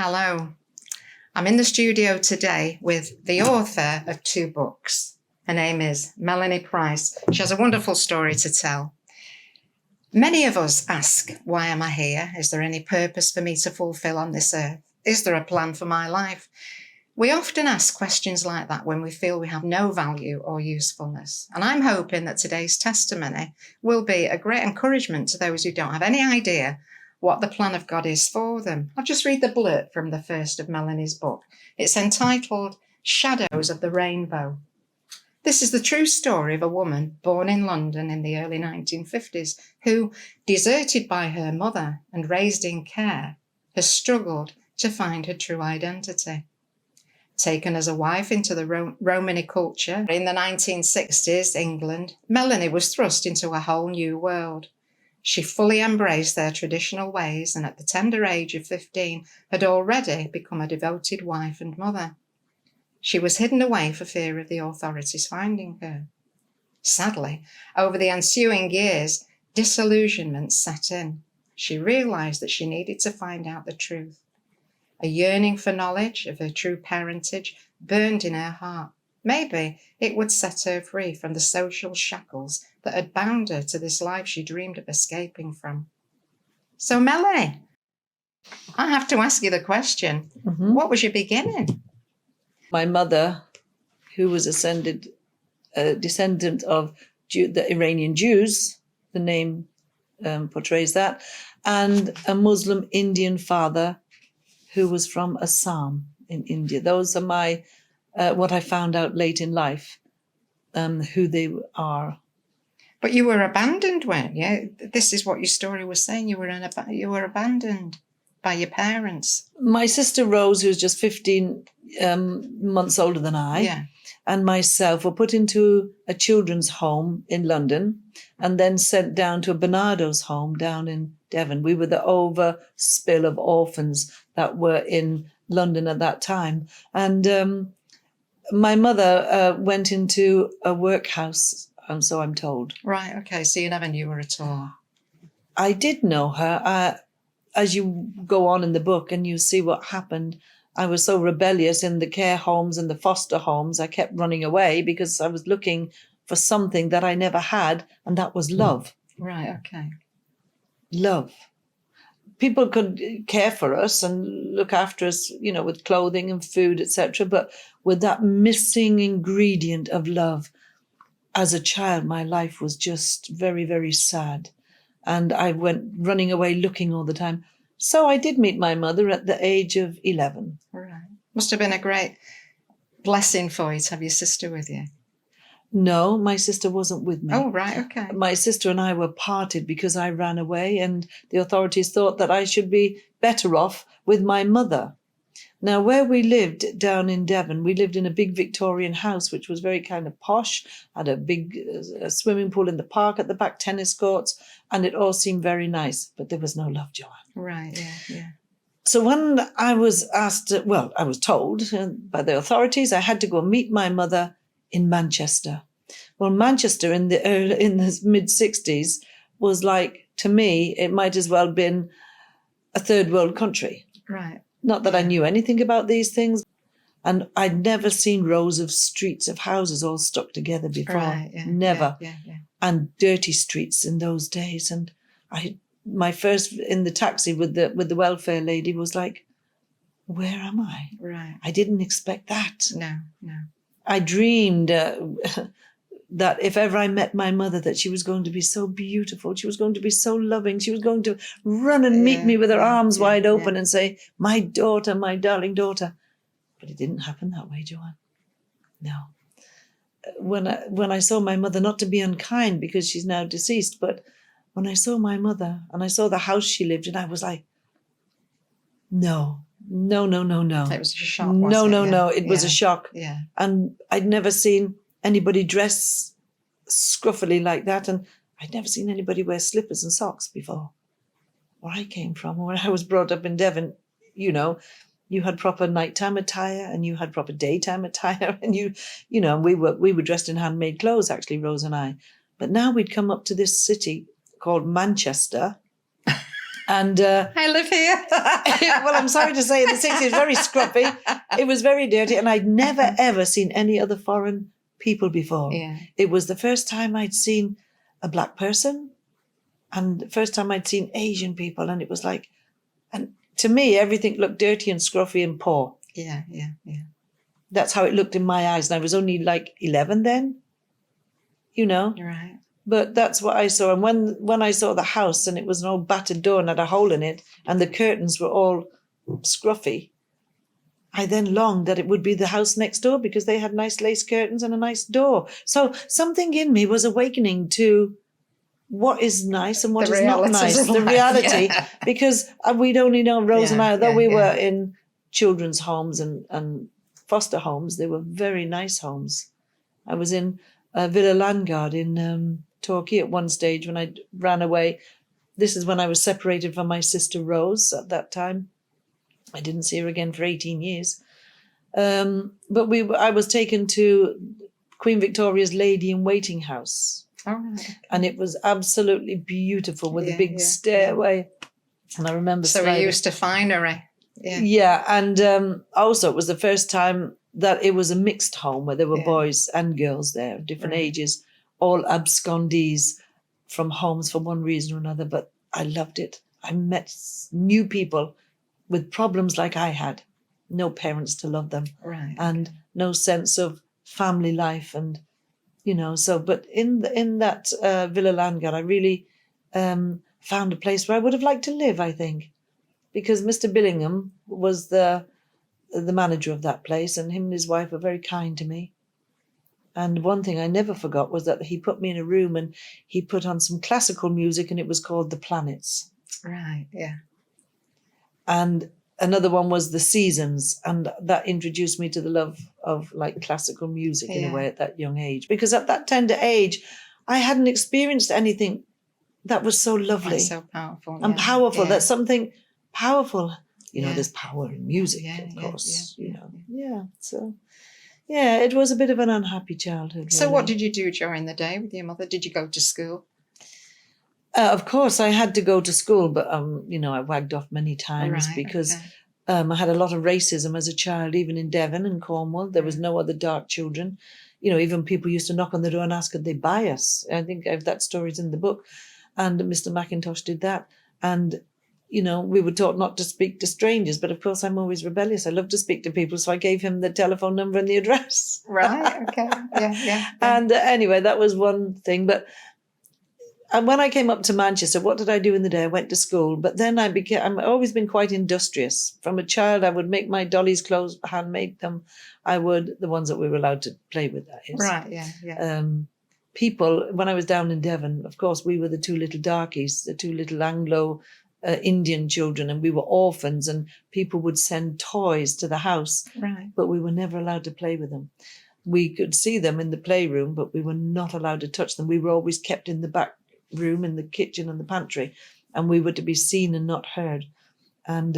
Hello. I'm in the studio today with the author of 2 books. Her name is Melanie Price. She has a wonderful story to tell. Many of us ask, why am I here? Is there any purpose for me to fulfill on this earth? Is there a plan for my life? We often ask questions like that when we feel we have no value or usefulness. And I'm hoping that today's testimony will be a great encouragement to those who don't have any idea what the plan of God is for them. I'll just read the blurb from the first of Melanie's book. It's entitled Shadows of the Rainbow. This is the true story of a woman born in London in the early 1950s who, deserted by her mother and raised in care, has struggled to find her true identity. Taken as a wife into the Romani culture in the 1960s England, Melanie was thrust into a whole new world. She fully embraced their traditional ways and at the tender age of 15 had already become a devoted wife and mother. She was hidden away for fear of the authorities finding her. Sadly, over the ensuing years, disillusionment set in. She realised that she needed to find out the truth. A yearning for knowledge of her true parentage burned in her heart. Maybe it would set her free from the social shackles that had bound her to this life she dreamed of escaping from. So, Melanie, I have to ask you the question. What was your beginning? My mother, who was a descendant of the Iranian Jews, the name portrays that, and a Muslim Indian father who was from Assam in India. Those are my what I found out late in life, who they are. But you were abandoned, weren't you? This is what your story was saying. You were abandoned by your parents. My sister Rose, who's just 15 months older than I, and myself were put into a children's home in London and then sent down to a Bernardo's home down in Devon. We were the overspill of orphans that were in London at that time. And my mother went into a workhouse, so I'm told. Right, okay, so you never knew her at all. I did know her. As you go on in the book and you see what happened, I was so rebellious in the care homes and the foster homes. I kept running away because I was looking for something that I never had, and that was love. Right, okay. Love. People could care for us and look after us, with clothing and food, etc. But with that missing ingredient of love, as a child, my life was just very, very sad. And I went running away looking all the time. So I did meet my mother at the age of 11. Right. Must have been a great blessing for you to have your sister with you. No, my sister wasn't with me. Oh, right, okay. My sister and I were parted because I ran away, and the authorities thought that I should be better off with my mother. Now, where we lived down in Devon, we lived in a big Victorian house, which was very kind of posh, had a big swimming pool in the park at the back, tennis courts, and it all seemed very nice, but there was no love, Joanne. Right, yeah. So when I was asked, I was told by the authorities I had to go meet my mother in Manchester. Well, Manchester in the mid-60s was like, to me, it might as well have been a third world country. Right. Not that I knew anything about these things. And I'd never seen rows of streets of houses all stuck together before. Right, yeah, Never. Yeah. And dirty streets in those days. And my first in the taxi with the welfare lady was like, where am I? Right. I didn't expect that. No. I dreamed that if ever I met my mother, that she was going to be so beautiful, she was going to be so loving, she was going to run and meet me with her arms wide open and say, my daughter, my darling daughter. But it didn't happen that way, Joanne. No. When I saw my mother, not to be unkind because she's now deceased, but when I saw my mother and I saw the house she lived in, I was like, no. It was a shock, No. It was a shock. Yeah. And I'd never seen anybody dress scruffily like that, and I'd never seen anybody wear slippers and socks before. Where I came from, where I was brought up in Devon, you had proper nighttime attire and you had proper daytime attire, and we were dressed in handmade clothes, actually, Rose and I. But now we'd come up to this city called Manchester, And I live here. well, I'm sorry to say, in the 60s, very scruffy. It was very dirty. And I'd never, ever seen any other foreign people before. Yeah. It was the first time I'd seen a black person and the first time I'd seen Asian people. And it was like, and to me, everything looked dirty and scruffy and poor. Yeah. That's how it looked in my eyes. And I was only like 11 then, you know. Right. But that's what I saw. And when I saw the house and it was an old battered door and had a hole in it and the curtains were all scruffy, I then longed that it would be the house next door because they had nice lace curtains and a nice door. So something in me was awakening to what is nice and what is not nice, the reality, because we'd only known Rose and I, although we were in children's homes and foster homes, they were very nice homes. I was in Villa Landguard in Torquay at one stage when I ran away. This is when I was separated from my sister Rose at that time. I didn't see her again for 18 years. But I was taken to Queen Victoria's Lady in Waiting House. All right. And it was absolutely beautiful with a big stairway. And I remember So we used to finery. Yeah, and also it was the first time that it was a mixed home where there were boys and girls there, different ages, all abscondees from homes for one reason or another. But I loved it. I met new people with problems like I had, no parents to love them, and no sense of family life, and you know. So, but in that Villa Landguard, I really found a place where I would have liked to live, I think, because Mr. Billingham was the manager of that place, and him and his wife were very kind to me. And one thing I never forgot was that he put me in a room and he put on some classical music, and it was called The Planets. Right, yeah. And another one was The Seasons, and that introduced me to the love of like classical music in a way at that young age. Because at that tender age, I hadn't experienced anything that was so lovely. So powerful. And powerful. That's something powerful. You know, there's power in music, of course. You know. Yeah. So, yeah, it was a bit of an unhappy childhood. So really. what did you do during the day with your mother? Did you go to school? Of course, I had to go to school, but, you know, I wagged off many times because I had a lot of racism as a child, even in Devon and Cornwall. There was no other dark children. You know, even people used to knock on the door and ask, could they buy us? I think that story's in the book. And Mr. McIntosh did that. And you know, we were taught not to speak to strangers, but of course I'm always rebellious. I love to speak to people, so I gave him the telephone number and the address. Right, okay, yeah. And anyway, that was one thing. But when I came up to Manchester, what did I do in the day? I went to school, but then I've always been quite industrious. From a child, I would make my dolly's clothes, handmade them. the ones that we were allowed to play with, that is. Right, yeah. People, when I was down in Devon, of course, we were the two little darkies, the two little Anglo Indian children, and we were orphans, and people would send toys to the house, but we were never allowed to play with them. We could see them in the playroom, but we were not allowed to touch them. We were always kept in the back room, in the kitchen and the pantry, and we were to be seen and not heard. And,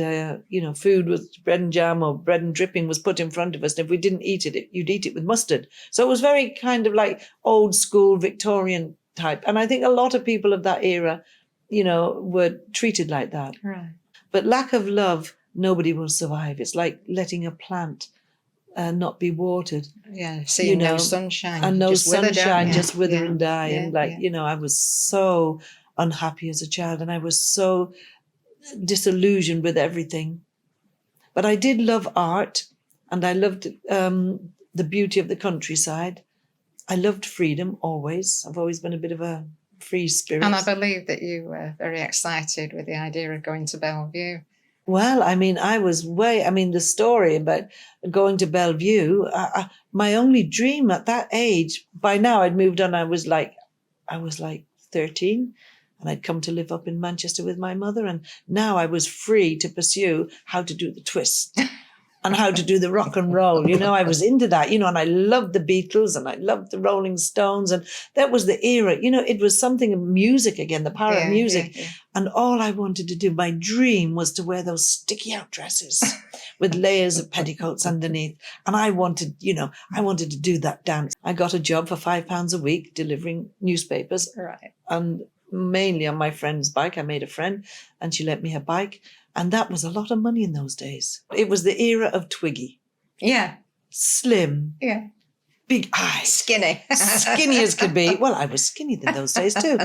you know, food was bread and jam or bread and dripping was put in front of us. And if we didn't eat it, you'd eat it with mustard. So it was very kind of like old school Victorian type. And I think a lot of people of that era, you know, were treated like that. Right. But lack of love, nobody will survive. It's like letting a plant not be watered. Yeah, seeing no sunshine. And no just sunshine, just wither and die. And like, you know, I was so unhappy as a child, and I was so disillusioned with everything. But I did love art, and I loved the beauty of the countryside. I loved freedom always. I've always been a bit of a free spirit. And I believe that you were very excited with the idea of going to Bellevue. Well, I mean, the story about going to Bellevue, my only dream at that age, by now I'd moved on, I was like 13, and I'd come to live up in Manchester with my mother, and now I was free to pursue how to do the twist and how to do the rock and roll. You know, I was into that, you know, and I loved the Beatles and I loved the Rolling Stones, and that was the era, you know, it was something of music again, the power of music. Yeah. And all I wanted to do, my dream was to wear those sticky out dresses with layers of petticoats underneath. And I wanted to do that dance. I got a job for £5 a week delivering newspapers. Right. And mainly on my friend's bike. I made a friend and she lent me her bike. And that was a lot of money in those days. It was the era of Twiggy. Yeah. Slim. Yeah. Big eyes. Skinny. Skinny as could be. Well, I was skinny in those days too.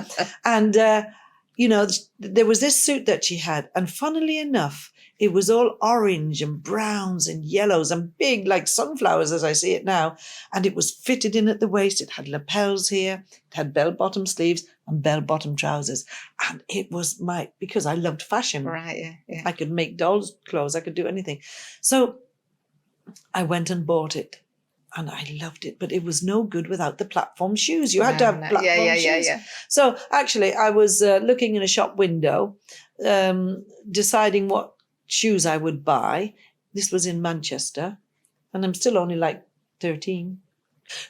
And, there was this suit that she had. And funnily enough, it was all orange and browns and yellows and big like sunflowers as I see it now. And it was fitted in at the waist. It had lapels here. It had bell-bottom sleeves and bell-bottom trousers. And it was because I loved fashion. Right, yeah, yeah. I could make dolls' clothes. I could do anything. So I went and bought it. And I loved it, but it was no good without the platform shoes. You had to have platform shoes. Yeah. So actually, I was looking in a shop window, deciding what shoes I would buy. This was in Manchester, and I'm still only like 13.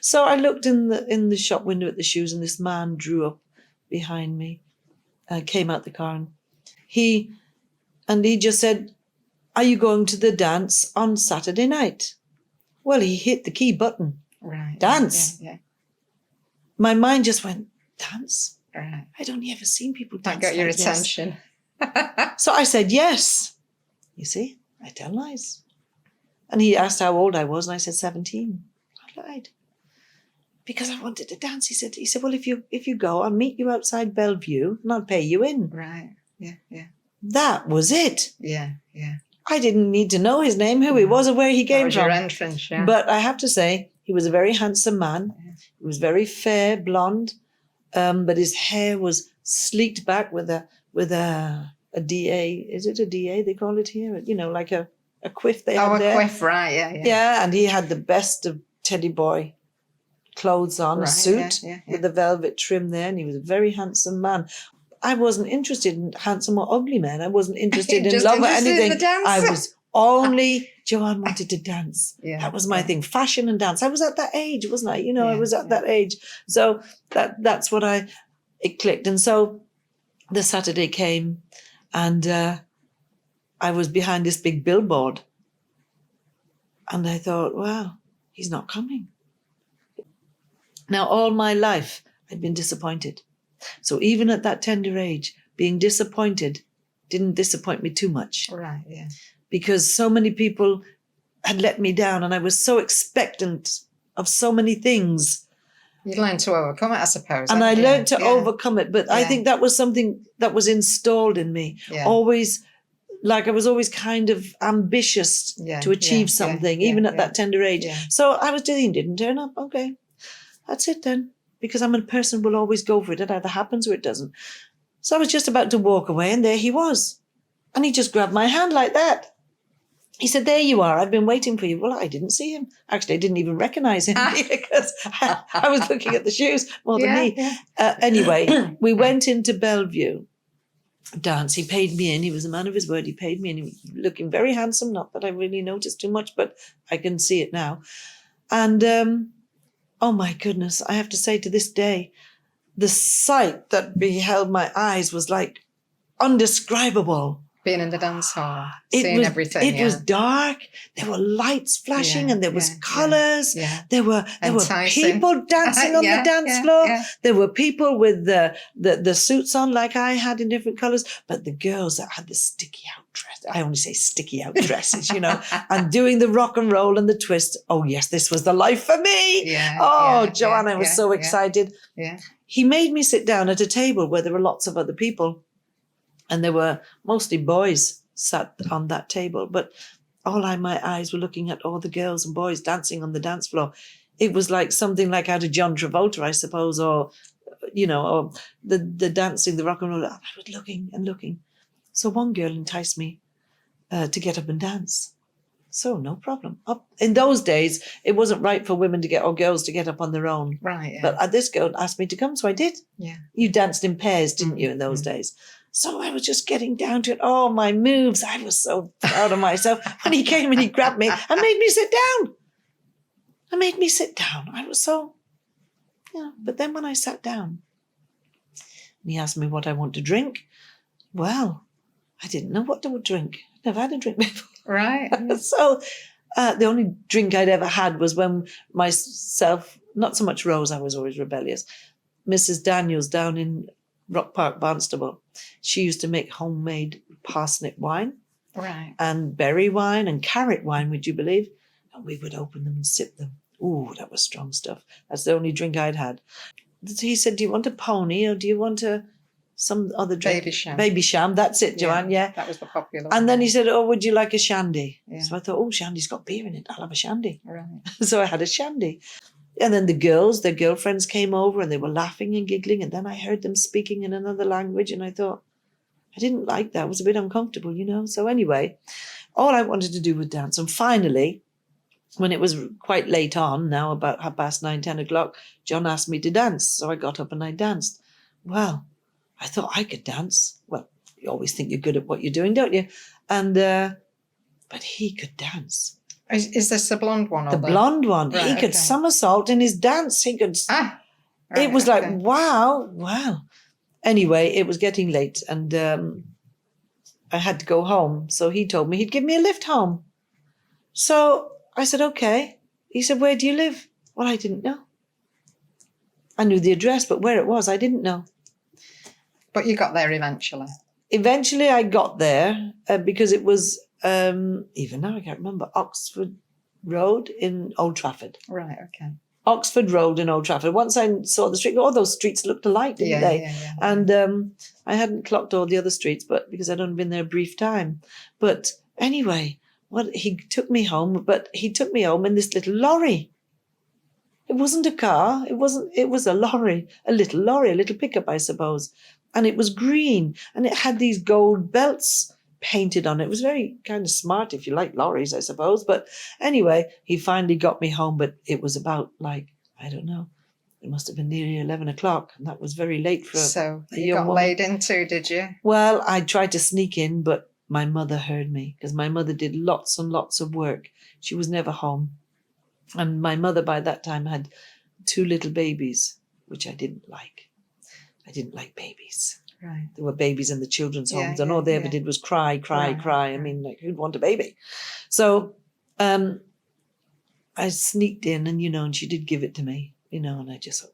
So I looked in the shop window at the shoes, and this man drew up behind me, came out the car, and he just said, "Are you going to the dance on Saturday night?" Well, he hit the key button. Right. Dance. Yeah. My mind just went, dance? Right. I'd only ever seen people dance. That got your like this. attention. So I said, yes. You see, I tell lies. And he asked how old I was, and I said 17. I lied. Because I wanted to dance. He said, well, if you go, I'll meet you outside Bellevue and I'll pay you in. Right. Yeah. That was it. Yeah. I didn't need to know his name, who he was, or where he came That was from. your entrance, yeah. But I have to say, he was a very handsome man. Yeah. He was very fair, blonde, but his hair was sleeked back with a DA. Is it a DA they call it here? Like a quiff they have there. A quiff, right, yeah. Yeah, and he had the best of teddy boy clothes on, Right, a suit yeah. with the velvet trim there, and he was a very handsome man. I wasn't interested in handsome or ugly men. I wasn't interested in Just love or interested in anything. the dance. I was only, Joanne wanted to dance. Yeah, that was my thing, fashion and dance. I was at that age, wasn't I? I was at Yeah. that age. So that's what it clicked. And so the Saturday came and I was behind this big billboard. And I thought, wow, he's not coming. Now, all my life, I'd been disappointed. So even at that tender age, being disappointed didn't disappoint me too much. Right, yeah. Because so many people had let me down and I was so expectant of so many things. You learned to overcome it, I suppose. And I haven't you? learned to Yeah. overcome it. But I Yeah. think that was something that was installed in me. Yeah. Always, like I was always kind of ambitious Yeah, to achieve yeah, something, yeah, even yeah, at that tender age. yeah. So I was doing, didn't turn up. Okay, that's it then. Because I'm a person who will always go for it. It either happens or it doesn't. So I was just about to walk away and there he was. And he just grabbed my hand like that. He said, there you are. I've been waiting for you. Well, I didn't see him. Actually, I didn't even recognize him because I was looking at the shoes more than me. Yeah. Anyway, we went into Bellevue dance. He paid me in. He was a man of his word. He paid me in. He was looking very handsome. Not that I really noticed too much, but I can see it now. And oh my goodness, I have to say to this day, the sight that beheld my eyes was like undescribable. Being in the dance hall, It seeing was, everything. It was dark. There were lights flashing Yeah, and there was yeah, colours. Yeah. There were Enticing. people dancing on Yeah, the dance yeah, floor. yeah. There were people with the suits on like I had in different colours. But the girls that had the sticky out dress, I only say sticky out dresses, and doing the rock and roll and the twist. Oh yes, this was the life for me. Yeah. Oh, yeah, Joanne, yeah, I was yeah, so yeah, excited. Yeah. He made me sit down at a table where there were lots of other people. And there were mostly boys sat on that table. But my eyes were looking at all the girls and boys dancing on the dance floor. It was like something like out of John Travolta, I suppose, or the dancing, the rock and roll. I was looking and looking. So one girl enticed me to get up and dance. So no problem. Up in those days, it wasn't right for women or girls to get up on their own. Right. Yeah. But this girl asked me to come, so I did. Yeah. You danced in pairs, didn't you, in those days? So I was just getting down to it. Oh, my moves. I was so proud of myself. When he came and he grabbed me and made me sit down. I was so, But then when I sat down, and he asked me what I want to drink, well, I didn't know what to drink. I'd never had a drink before. Right. So the only drink I'd ever had was when myself, not so much Rose, I was always rebellious, Mrs. Daniels down in Rock Park, Barnstable. She used to make homemade parsnip wine Right. and berry wine and carrot wine, would you believe? And we would open them and sip them. Ooh, that was strong stuff. That's the only drink I'd had. He said, do you want a pony or do you want some other drink? Baby Sham. Baby Sham, that's it, Joanne, yeah. That was the popular And one. then he said, oh, would you like a shandy? Yeah. So I thought, oh, shandy's got beer in it. I'll have a shandy. Right. So I had a shandy. And then the girls, their girlfriends came over and they were laughing and giggling. And then I heard them speaking in another language. And I thought, I didn't like that. It was a bit uncomfortable, you know. So anyway, all I wanted to do was dance. And finally, when it was quite late on, now about 9:30, 10 o'clock, John asked me to dance. So I got up and I danced. Well, I thought I could dance. Well, you always think you're good at what you're doing, don't you? And but he could dance. Is this the blonde one? Or The blonde one. Right, he could okay. somersault in his dance. He could. Right, It was okay. like, wow. Anyway, it was getting late and I had to go home. So he told me he'd give me a lift home. So I said, okay. He said, where do you live? Well, I didn't know. I knew the address, but where it was, I didn't know. But you got there eventually. Eventually I got there because it was, even now I can't remember, Oxford Road in Old Trafford. Right, okay. Oxford Road in Old Trafford. Once I saw the street, all those streets looked alike, didn't they? Yeah. And I hadn't clocked all the other streets, but because I'd only been there a brief time. But anyway, he took me home, but he took me home in this little lorry. It wasn't a car. It was a lorry, a little pickup, I suppose. And it was green and it had these gold belts painted on it. It was very kind of smart if you like lorries, I suppose. But anyway, he finally got me home, but it was about I don't know, it must have been nearly 11 o'clock. And that was very late for So a you young got woman. laid into, did you? Well, I tried to sneak in, but my mother heard me because my mother did lots and lots of work. She was never home. And my mother by that time had 2 little babies, which I didn't like. I didn't like babies. Right. There were babies in the children's Yeah, homes and all they ever yeah. did was cry. Right. I mean, who'd want a baby? So I sneaked in and she did give it to me, and I just thought,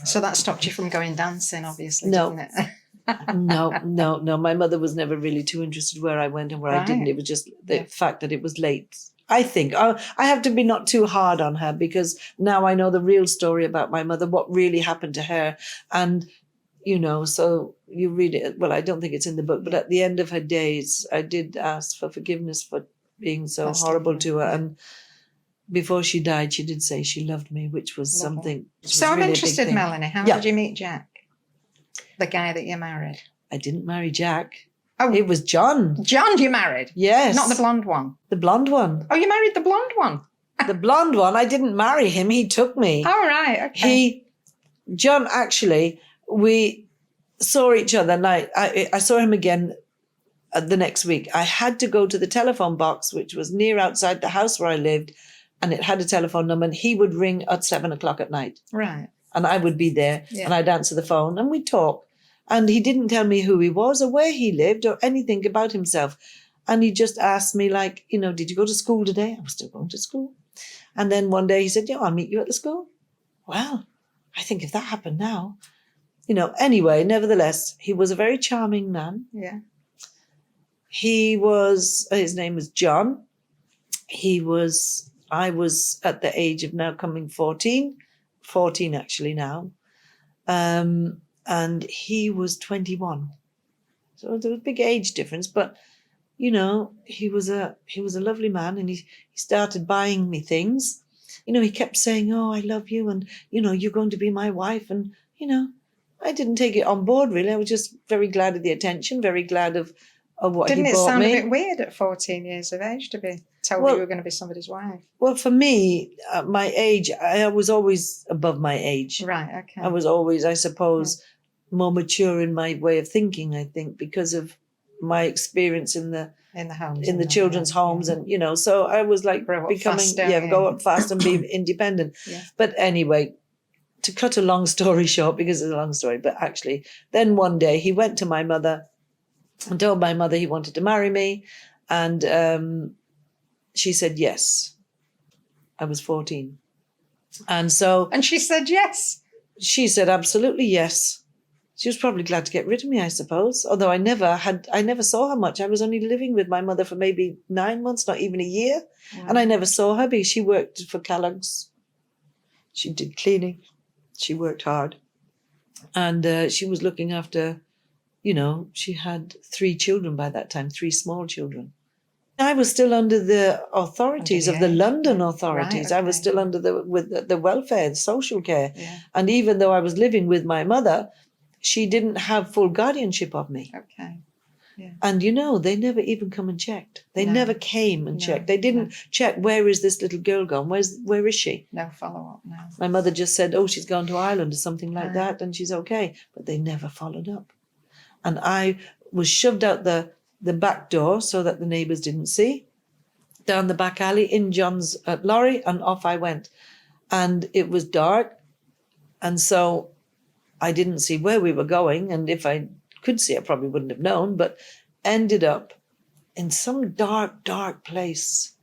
So that stopped you from going dancing, obviously, No. didn't it? No. My mother was never really too interested where I went and where I didn't. Right. It was just the Yeah. fact that it was late. I think I have to be not too hard on her because now I know the real story about my mother, what really happened to her. And, so you read it. Well, I don't think it's in the book, but at the end of her days, I did ask for forgiveness for being so That's horrible lovely, to her. yeah. And before she died, she did say she loved me, which was Lovely. something. Which was So I'm really a big interested, thing. Melanie. How Yeah. did you meet Jack? The guy that you married? I didn't marry Jack. Oh, It was John. John you married? Yes. Not the blonde one. The blonde one. Oh, you married the blonde one? The blonde one, I didn't marry him. He took me. Oh, right, okay. John, actually, we saw each other and I saw him again the next week. I had to go to the telephone box, which was near outside the house where I lived, and it had a telephone number, and he would ring at 7 o'clock at night. Right. And I would be there Yeah. and I'd answer the phone and we'd talk. And he didn't tell me who he was or where he lived or anything about himself. And he just asked me did you go to school today? I was still going to school. And then one day he said, I'll meet you at the school. Well, I think if that happened now, anyway, nevertheless, he was a very charming man. Yeah. His name was John. I was at the age of now coming 14 actually now. And he was 21. So there was a big age difference, but he was a lovely man and he started buying me things. He kept saying, oh, I love you and, you're going to be my wife. And, I didn't take it on board really. I was just very glad of the attention, very glad of what Didn't he it bought sound me. a bit weird at 14 years of age to be told Well- you were going to be somebody's wife? Well, for me, my age, I was always above my age. Right, okay. I was always, I suppose, more mature in my way of thinking, I think, because of my experience in the in the homes. in the children's homes and so I was like Grow up becoming faster, go up fast and be independent. Yeah. But anyway, to cut a long story short, because it's a long story, but actually then one day he went to my mother and told my mother he wanted to marry me, and she said yes. I was 14, and so And she said yes. she said absolutely yes. She was probably glad to get rid of me, I suppose. Although I never saw her much. I was only living with my mother for maybe 9 months, not even a year. Wow. And I never saw her because she worked for Kellogg's. She did cleaning. She worked hard. And she was looking after, she had 3 children by that time, 3 small children. I was still under the authorities of the London authorities. Right, I was okay. still under the welfare, the social care. Yeah. And even though I was living with my mother, she didn't have full guardianship of me. Okay. Yeah. And they never even come and checked. They No. never came and No, checked. They didn't check, where is this little girl gone? Where is she? No follow-up, no. My mother just said, oh, she's gone to Ireland or something like Right. that, and she's okay. But they never followed up. And I was shoved out the back door so that the neighbours didn't see, down the back alley in John's lorry, and off I went. And it was dark, and so I didn't see where we were going, and if I could see, I probably wouldn't have known, but ended up in some dark, dark place,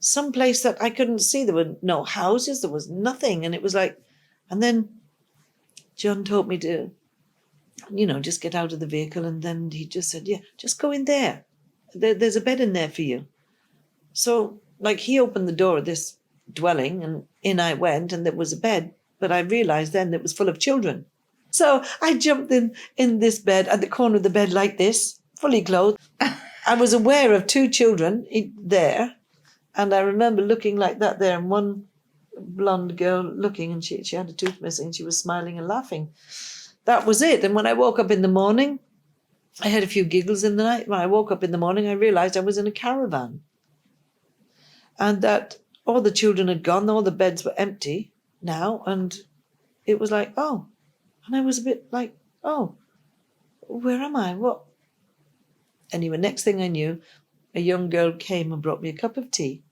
some place that I couldn't see. There were no houses, there was nothing, and it was like, and then John told me to, just get out of the vehicle, and then he just said, yeah, just go in there. There's a bed in there for you. So, he opened the door of this dwelling, and in I went, and there was a bed, but I realised then it was full of children. So I jumped in this bed, at the corner of the bed like this, fully clothed. I was aware of 2 children there, and I remember looking like that there, and one blonde girl looking, and she had a tooth missing, and she was smiling and laughing. That was it. And when I woke up in the morning, I had a few giggles in the night. When I woke up in the morning, I realised I was in a caravan, and that all the children had gone, all the beds were empty now, and it was like, oh. And I was a bit like, oh, where am I? What? Anyway, next thing I knew, a young girl came and brought me a cup of tea,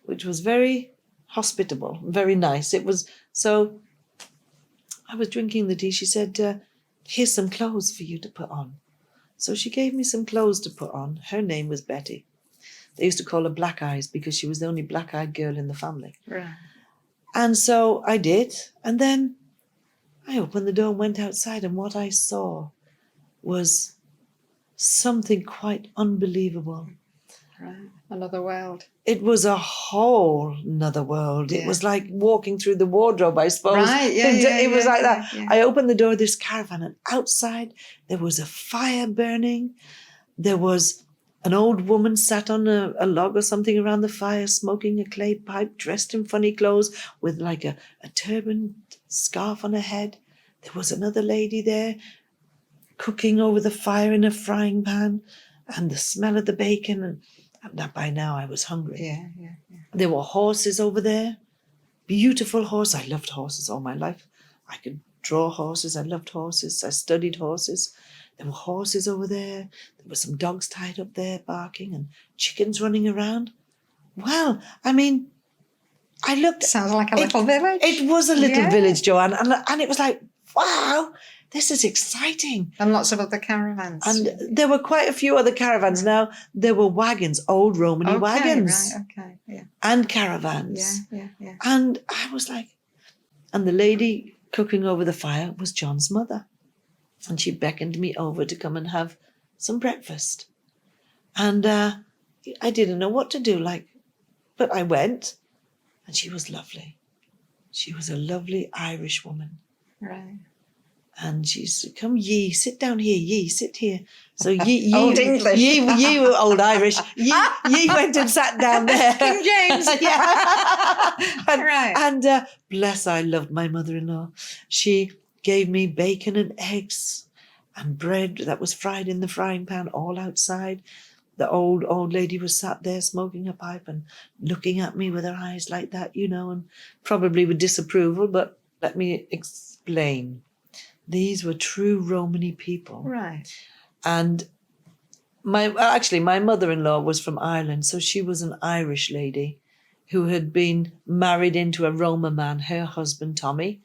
which was very hospitable, very nice. It was, so I was drinking the tea. She said, here's some clothes for you to put on. So she gave me some clothes to put on. Her name was Betty. They used to call her Black Eyes because she was the only black-eyed girl in the family. Right. And so I did. And then I opened the door and went outside, and what I saw was something quite unbelievable. Right. Another world. It was a whole nother world. Yeah. It was like walking through the wardrobe, I suppose. Right, yeah, It was like that. yeah. I opened the door of this caravan, and outside there was a fire burning. There was an old woman sat on a log or something around the fire, smoking a clay pipe, dressed in funny clothes with like a turban scarf on her head. There was another lady there cooking over the fire in a frying pan, and the smell of the bacon. And by now I was hungry. Yeah. There were horses over there, beautiful horses. I loved horses all my life. I could draw horses. I loved horses. I studied horses. There were horses over there. There were some dogs tied up there barking, and chickens running around. Well, I mean, I looked. Sounds like a little village. It was a little Yeah. village, Joanne, and it was like, wow, this is exciting. And lots of other caravans. And there were quite a few other caravans. Now, there were wagons, old Romani wagons, Right, okay, yeah. and caravans. Yeah. And I was like, and the lady cooking over the fire was John's mother. And she beckoned me over to come and have some breakfast. And I didn't know what to do, but I went, and she was lovely. She was a lovely Irish woman. Right. And she said, come, ye, sit down here, ye, sit here. So ye Old English. Ye were old Irish. Ye went and sat down there. King James. Yeah. and, Right. And bless, I loved my mother-in-law. She gave me bacon and eggs and bread that was fried in the frying pan all outside. The old lady was sat there smoking a pipe and looking at me with her eyes like that, and probably with disapproval, but let me explain. These were true Romani people. Right. And my mother-in-law was from Ireland, so she was an Irish lady who had been married into a Roma man, her husband, Tommy.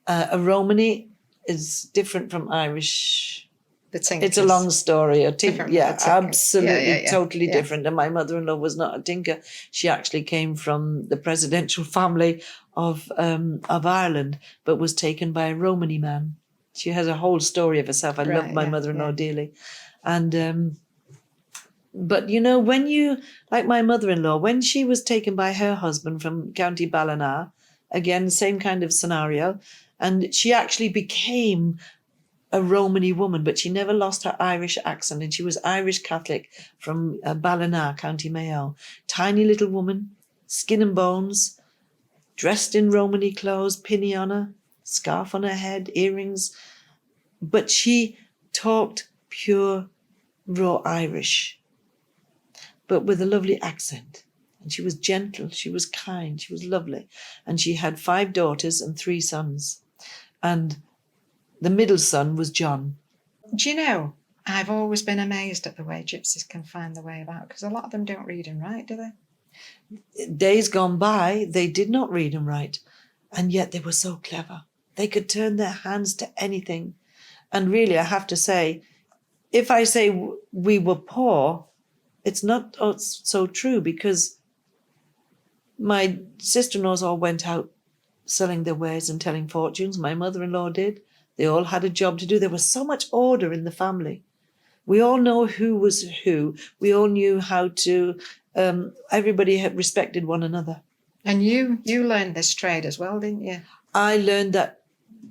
A Romani is different from Irish The Tinkers. It's a long story. Different Yeah, with the Tinkers. absolutely, totally Yeah. different. And my mother-in-law was not a tinker. She actually came from the presidential family of Ireland, but was taken by a Romani man. She has a whole story of herself. I love my mother-in-law dearly. And but you know, when you, like my mother-in-law, when she was taken by her husband from County Ballina, again, same kind of scenario, and she actually became a Romani woman, but she never lost her Irish accent, and she was Irish Catholic from Ballina, County Mayo. Tiny little woman, skin and bones, dressed in Romani clothes, pinny on her, scarf on her head, earrings, but she talked pure raw Irish, but with a lovely accent. And she was gentle, she was kind, she was lovely. And she had 5 daughters and 3 sons. And the middle son was John. Do you know, I've always been amazed at the way gypsies can find their way about, because a lot of them don't read and write, do they? Days gone by, they did not read and write, and yet they were so clever. They could turn their hands to anything. And really, I have to say, if I say we were poor, it's not so true, because my sister-in-laws all went out selling their wares and telling fortunes. My mother-in-law did. They all had a job to do. There was so much order in the family. We all know who was who. We all knew how to, everybody had respected one another. And you learned this trade as well, didn't you? I learned that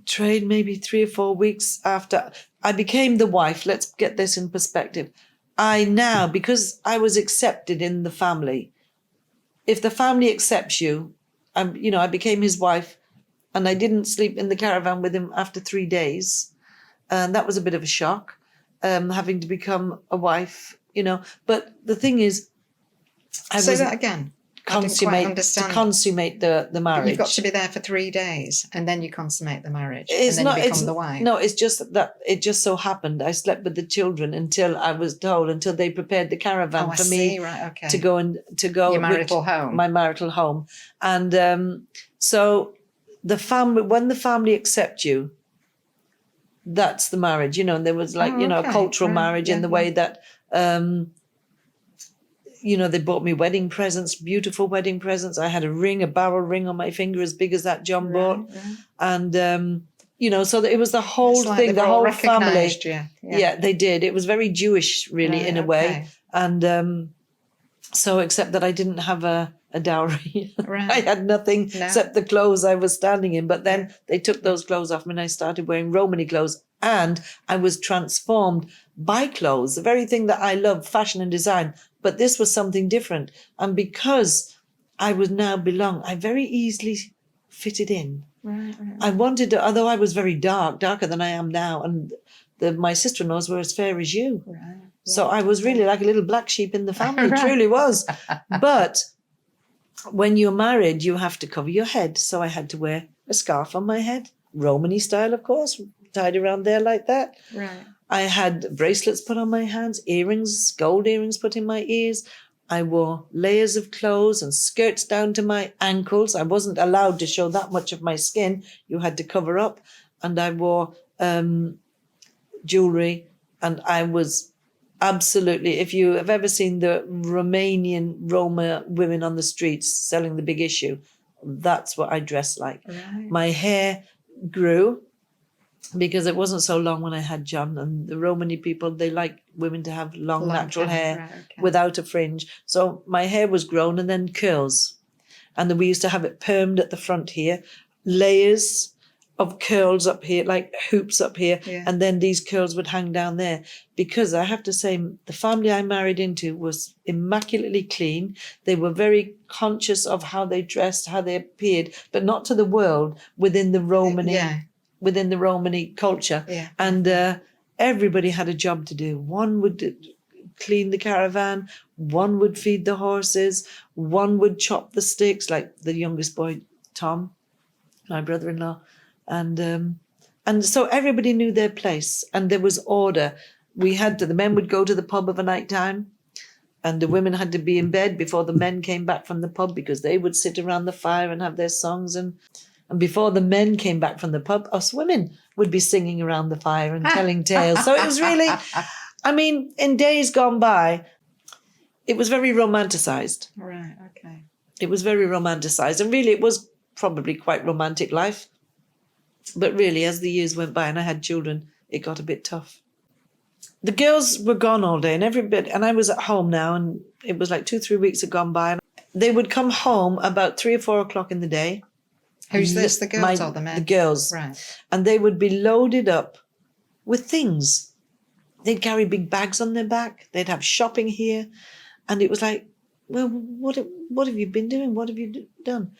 trade maybe 3 or 4 weeks after I became the wife. Let's get this in perspective. I now, because I was accepted in the family, if the family accepts you, I became his wife, and I didn't sleep in the caravan with him after 3 days. And that was a bit of a shock, having to become a wife, But the thing is, Say that again. I didn't quite understand. To consummate the marriage. You've got to be there for 3 days, and then you consummate the marriage, It's and then not, you become the wife. No, it's just that it just so happened I slept with the children until they prepared the caravan for me to go your marital home. My marital home. And so the family, when the family accept you, that's the marriage, and there was a cultural marriage in the way that they bought me wedding presents, beautiful wedding presents. I had a barrel ring on my finger as big as that John bought. Right. And, so that it was the whole thing, the whole family. Yeah, they did. It was very Jewish, really, in a way. And so, except that I didn't have a dowry. Right. I had nothing except the clothes I was standing in. But then they took those clothes off me and I started wearing Romani clothes. And I was transformed by clothes, the very thing that I love, fashion and design. But this was something different. And because I would now belong, I very easily fitted in. Right. I wanted to, although I was very darker than I am now, and my sister-in-laws were as fair as you. Right. Yeah. So I was really like a little black sheep in the family, truly was. But when you're married, you have to cover your head. So I had to wear a scarf on my head, Romani style, of course, tied around there like that. Right. I had bracelets put on my hands, earrings, gold earrings put in my ears. I wore layers of clothes and skirts down to my ankles. I wasn't allowed to show that much of my skin. You had to cover up. And I wore jewelry. And I was absolutely, if you have ever seen the Romanian Roma women on the streets selling the big issue, that's what I dressed like. Right. My hair grew, because it wasn't so long when I had John, and the Romani people, they like women to have long natural hair without a fringe. So my hair was grown and then curls. And then we used to have it permed at the front here, layers of curls up here, like hoops up here. Yeah. And then these curls would hang down there. Because I have to say, the family I married into was immaculately clean. They were very conscious of how they dressed, how they appeared, but not to the world, within the Romani. Yeah. Within the Romani culture. Yeah. And everybody had a job to do. One would clean the caravan, one would feed the horses, one would chop the sticks, like the youngest boy, Tom, my brother-in-law. And so everybody knew their place, and there was order. The men would go to the pub of a night time, and the women had to be in bed before the men came back from the pub, because they would sit around the fire and have their songs. And And before the men came back from the pub, us women would be singing around the fire and telling tales. So it was really, I mean, in days gone by, it was very romanticized. Right, okay. It was very romanticized. And really, it was probably quite romantic life. But really, as the years went by and I had children, it got a bit tough. The girls were gone all day and I was at home now, and it was like 2-3 weeks had gone by. And they would come home about 3 or 4 o'clock in the day. Who's this, the girls or the men? The girls. Right. And they would be loaded up with things. They'd carry big bags on their back. They'd have shopping here. And it was like, well, what have you been doing? What have you done?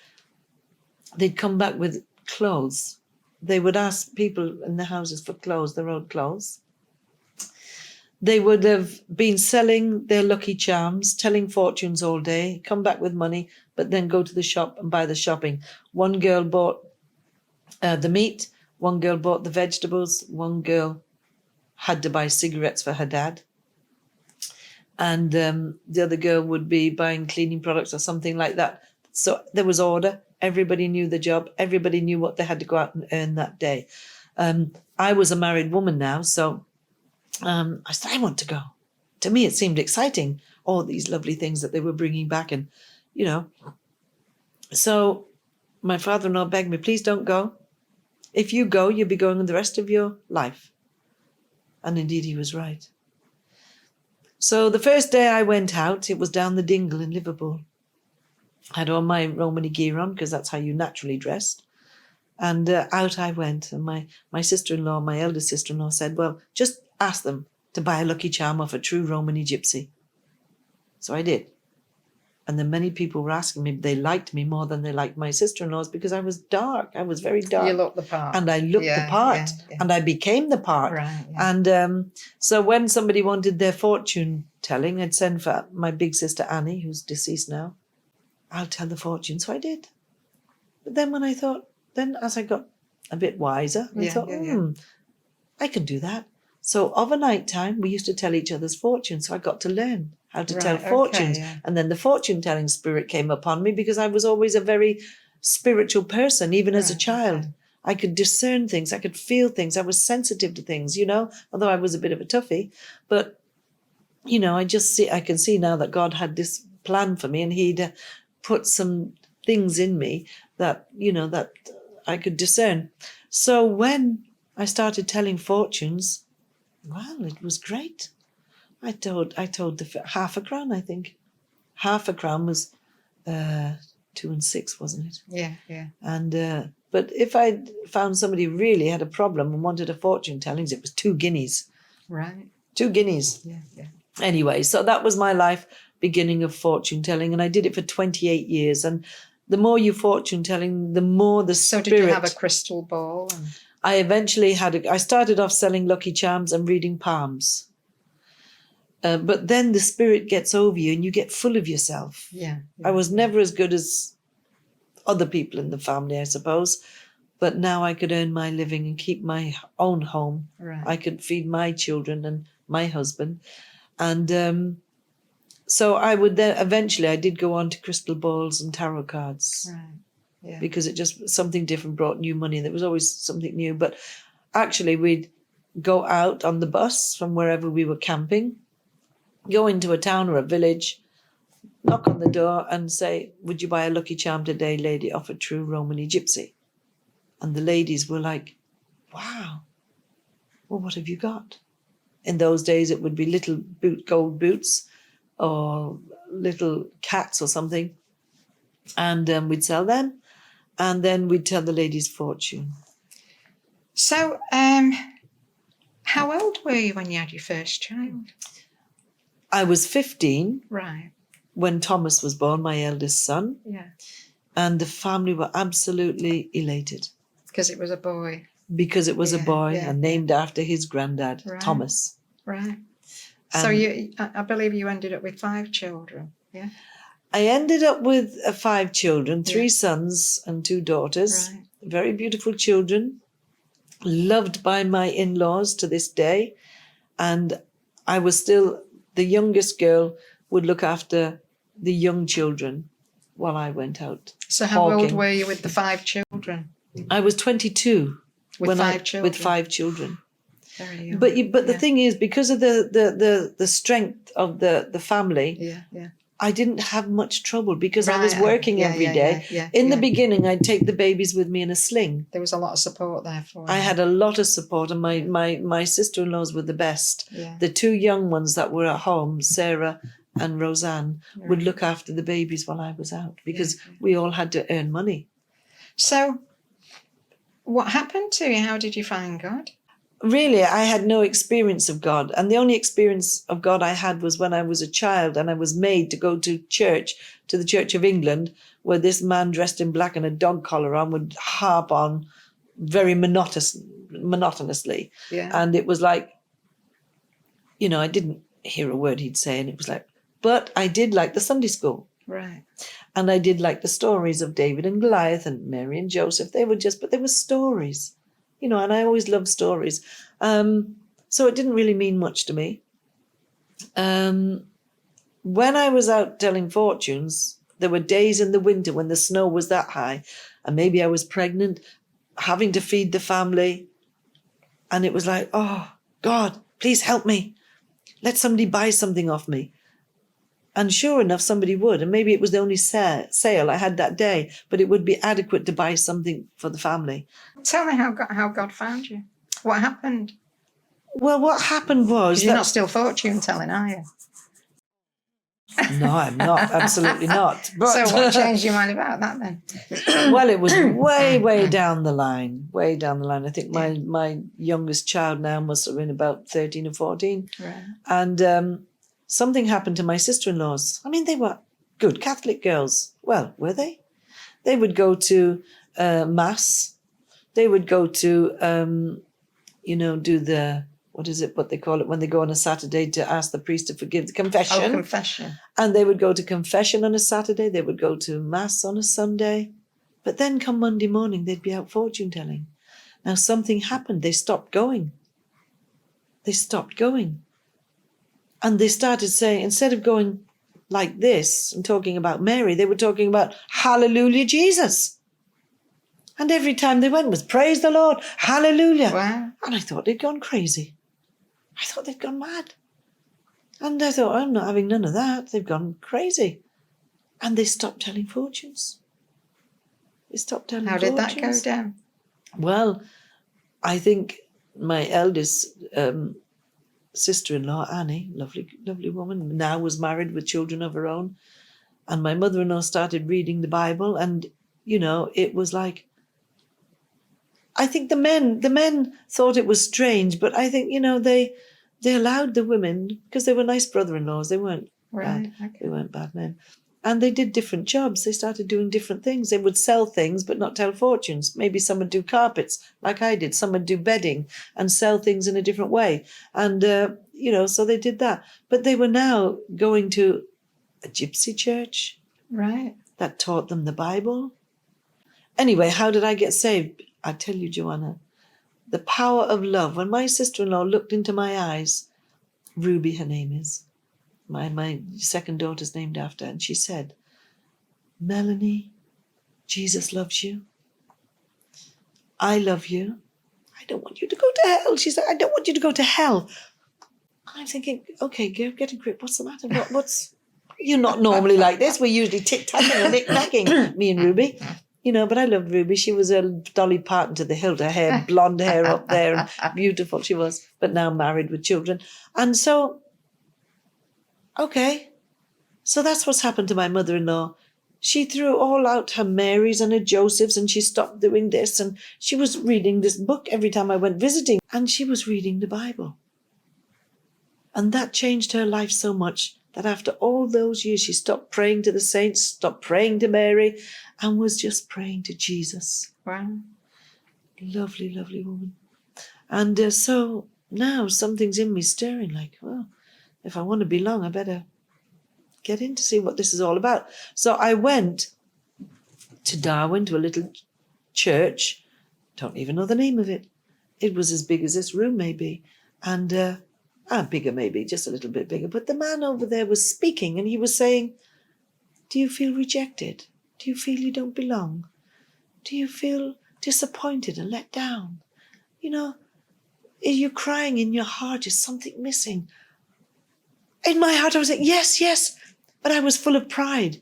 They'd come back with clothes. They would ask people in the houses for clothes, their old clothes. They would have been selling their Lucky Charms, telling fortunes all day, come back with money, but then go to the shop and buy the shopping. One girl bought the meat. One girl bought the vegetables. One girl had to buy cigarettes for her dad. And the other girl would be buying cleaning products or something like that. So there was order. Everybody knew the job. Everybody knew what they had to go out and earn that day. I was a married woman now, so I said, I want to go. To me, it seemed exciting, all these lovely things that they were bringing back. And, you know, so my father-in-law begged me, please don't go. If you go, you'll be going the rest of your life. And indeed, he was right. So the first day I went out, it was down the Dingle in Liverpool. I had all my Romani gear on because that's how you naturally dressed. And out I went. And my sister-in-law, my eldest sister-in-law said, well, just ask them to buy a Lucky Charm off a true Romani gypsy. So I did. And then many people were asking me, they liked me more than they liked my sister-in-laws because I was dark. I was very dark. You looked the part. And I looked the part. And I became the part. Right, yeah. And so when somebody wanted their fortune telling, I'd send for my big sister Annie, who's deceased now. I'll tell the fortune. So I did. But then when I thought, then as I got a bit wiser, I thought, I can do that. So of a night time, we used to tell each other's fortunes. So I got to learn how to tell fortunes. And then the fortune telling spirit came upon me because I was always a very spiritual person, even as a child. Okay. I could discern things. I could feel things. I was sensitive to things, you know, although I was a bit of a toughie. But, you know, I can see now that God had this plan for me and he'd put some things in me that, you know, that I could discern. So when I started telling fortunes, well, it was great. I told the half a crown, I think. Half a crown was 2 and 6, wasn't it? Yeah, yeah. And but if I found somebody who really had a problem and wanted a fortune telling, it was 2 guineas. Right. 2 guineas. Yeah, yeah. Anyway, so that was my life beginning of fortune telling, and I did it for 28 years. And the more you fortune telling, the more the spirit. So did you have a crystal ball? I eventually I started off selling Lucky Charms and reading palms. But then the spirit gets over you and you get full of yourself. Yeah. I was never as good as other people in the family, I suppose. But now I could earn my living and keep my own home. Right. I could feed my children and my husband. And so I would then, eventually I did go on to crystal balls and tarot cards. Right. Yeah. Because it just, something different brought new money. There was always something new. But actually we'd go out on the bus from wherever we were camping, go into a town or a village, knock on the door and say, would you buy a Lucky Charm today, lady, off a true Romani gypsy? And the ladies were like, wow, well, what have you got? In those days, it would be little gold boots or little cats or something. And we'd sell them. And then we'd tell the lady's fortune. So how old were you when you had your first child? I was 15. Right. When Thomas was born, my eldest son. Yeah. And the family were absolutely elated. Because it was a boy. Because it was a boy and named after his granddad, Thomas. Right. So I believe you ended up with 5 children. Yeah. I ended up with 5 children, 3 sons and 2 daughters. Right. Very beautiful children, loved by my in-laws to this day. And I was still, the youngest girl would look after the young children while I went out. So how old were you with the 5 children? I was 22 With 5 children. With 5 children. Very young. But the thing is, because of the strength of the family, Yeah. I didn't have much trouble because I Right, was working every day. In the beginning, I'd take the babies with me in a sling. There was a lot of support there for you. I had a lot of support, and my sister-in-laws were the best. Yeah. The 2 young ones that were at home, Sarah and Roseanne, would Right. look after the babies while I was out because we all had to earn money. So, what happened to you? How did you find God? Really, I had no experience of God. And the only experience of God I had was when I was a child and I was made to go to church, to the Church of England, where this man dressed in black and a dog collar on would harp on very monotonously. Yeah. And it was like, I didn't hear a word he'd say. And it was like, but I did like the Sunday school. Right. And I did like the stories of David and Goliath and Mary and Joseph. They were stories. And I always loved stories. So it didn't really mean much to me. When I was out telling fortunes, there were days in the winter when the snow was that high, and maybe I was pregnant, having to feed the family. And it was like, oh, God, please help me. Let somebody buy something off me. And sure enough, somebody would. And maybe it was the only sale I had that day, but it would be adequate to buy something for the family. Tell me how God found you. What happened? Well, what happened was You're not still fortune telling, are you? No, I'm not. Absolutely not. But, So what changed your mind about that then? Well, it was way down the line. Way down the line. I think my youngest child now must have been about 13 or 14. Right. And something happened to my sister-in-laws. I mean, they were good Catholic girls. Well, were they? They would go to Mass. They would go to, do what they call it when they go on a Saturday to ask the priest to forgive the confession. Oh, confession. And they would go to confession on a Saturday. They would go to Mass on a Sunday. But then come Monday morning, they'd be out fortune telling. Now something happened. They stopped going. And they started saying, instead of going like this and talking about Mary, they were talking about Hallelujah, Jesus. And every time they went was praise the Lord, Hallelujah. Wow. And I thought they'd gone crazy. I thought they'd gone mad. And I thought, I'm not having none of that. They've gone crazy. And they stopped telling fortunes. How did that go down? Well, I think my eldest sister-in-law, Annie, lovely woman, now was married with children of her own. And my mother-in-law started reading the Bible. And, it was like, I think the men thought it was strange, but I think, they allowed the women, because they were nice brother-in-laws. They weren't bad. Okay. They weren't bad men. And they did different jobs. They started doing different things. They would sell things, but not tell fortunes. Maybe some would do carpets, like I did. Some would do bedding and sell things in a different way. And, so they did that. But they were now going to a gypsy church. Right. That taught them the Bible. Anyway, how did I get saved? I tell you, Joanna, the power of love. When my sister-in-law looked into my eyes, Ruby, her name is, my second daughter's named after, and she said, Melanie, Jesus loves you. I love you. I don't want you to go to hell. She said, I don't want you to go to hell. I'm thinking, okay, get a grip. What's the matter? What's you're not normally like this. We're usually tic-tacking and knick-knacking, me and Ruby. But I loved Ruby. She was a Dolly Parton to the hilt, her hair, blonde hair up there, and beautiful she was, but now married with children. And so, okay, so that's what's happened to my mother-in-law. She threw all out her Marys and her Josephs, and she stopped doing this, and she was reading this book every time I went visiting, and she was reading the Bible. And that changed her life so much that after all those years, she stopped praying to the saints, stopped praying to Mary, and was just praying to Jesus. Wow. Lovely, lovely woman. And so now something's in me stirring like, well, if I want to belong, I better get in to see what this is all about. So I went to Darwin, to a little church. Don't even know the name of it. It was as big as this room maybe. And bigger maybe, just a little bit bigger. But the man over there was speaking, and he was saying, do you feel rejected? Do you feel you don't belong? Do you feel disappointed and let down. You know, you're crying in your heart, is something missing. In my heart, I was like, yes, yes. But I was full of pride.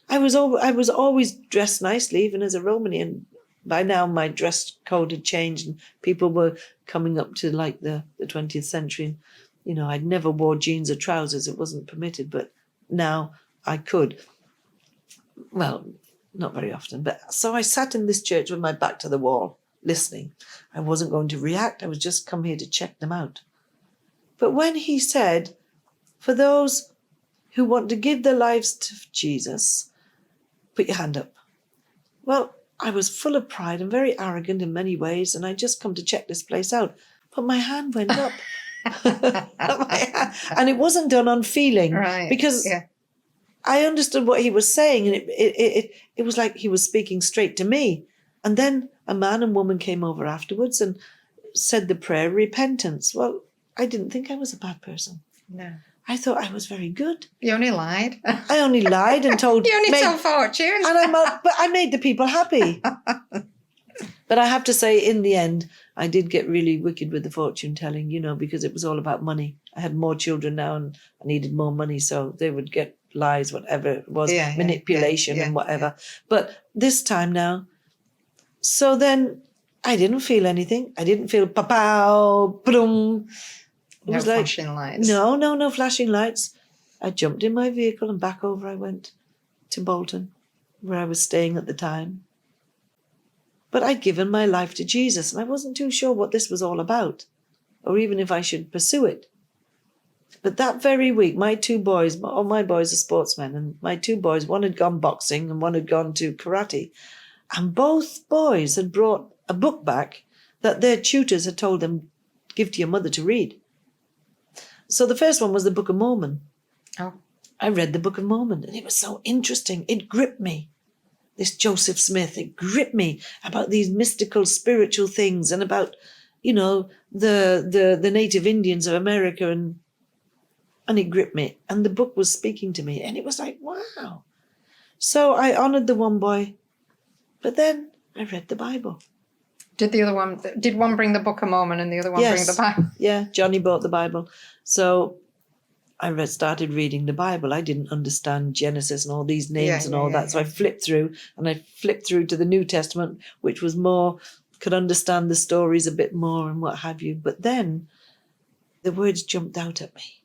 I was always dressed nicely, even as a Romani. And by now, my dress code had changed and people were coming up to like the 20th century. You know, I'd never wore jeans or trousers. It wasn't permitted. But now I could. Well, not very often. But so I sat in this church with my back to the wall, listening. I wasn't going to react. I was just come here to check them out. But when he said, for those who want to give their lives to Jesus, put your hand up. Well, I was full of pride and very arrogant in many ways, and I just come to check this place out. But my hand went up. And it wasn't done on feeling. Right. Because yeah. I understood what he was saying, and it was like he was speaking straight to me. And then a man and woman came over afterwards and said the prayer, repentance. Well, I didn't think I was a bad person. No. I thought I was very good. You only lied. I only lied and told... You only told fortunes. But I made the people happy. But I have to say, in the end, I did get really wicked with the fortune telling, you know, because it was all about money. I had more children now and I needed more money, so they would get lies, whatever it was, manipulation and whatever. Yeah. But this time now, so then I didn't feel anything. I didn't feel pa-pow, boom. It was like flashing lights. No flashing lights. I jumped in my vehicle and back over I went to Bolton, where I was staying at the time. But I'd given my life to Jesus, and I wasn't too sure what this was all about, or even if I should pursue it. But that very week, my two boys, all my boys are sportsmen, and my two boys, one had gone boxing and one had gone to karate, and both boys had brought a book back that their tutors had told them, give to your mother to read. So the first one was the Book of Mormon. Oh. I read the Book of Mormon, and it was so interesting. It gripped me. This Joseph Smith, it gripped me about these mystical, spiritual things and about, you know, the native Indians of America, and it gripped me. And the book was speaking to me, and it was like, wow. So I honoured the one boy, but then I read the Bible. Did one bring the Book of Mormon and the other one bring the Bible? Yeah, Johnny bought the Bible. So I started reading the Bible. I didn't understand Genesis and all these names and all that. So I flipped through to the New Testament, which was more, could understand the stories a bit more and what have you. But then the words jumped out at me.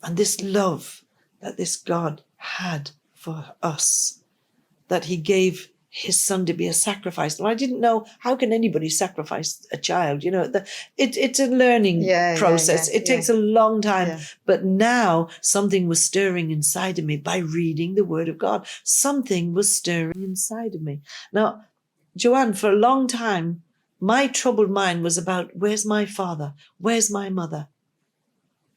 And this love that this God had for us, that he gave his son to be a sacrifice. Well, I didn't know, how can anybody sacrifice a child? You know, it's a learning process. It takes a long time. Yeah. But now something was stirring inside of me by reading the word of God. Something was stirring inside of me. Now, Joanne, for a long time, my troubled mind was about, where's my father? Where's my mother?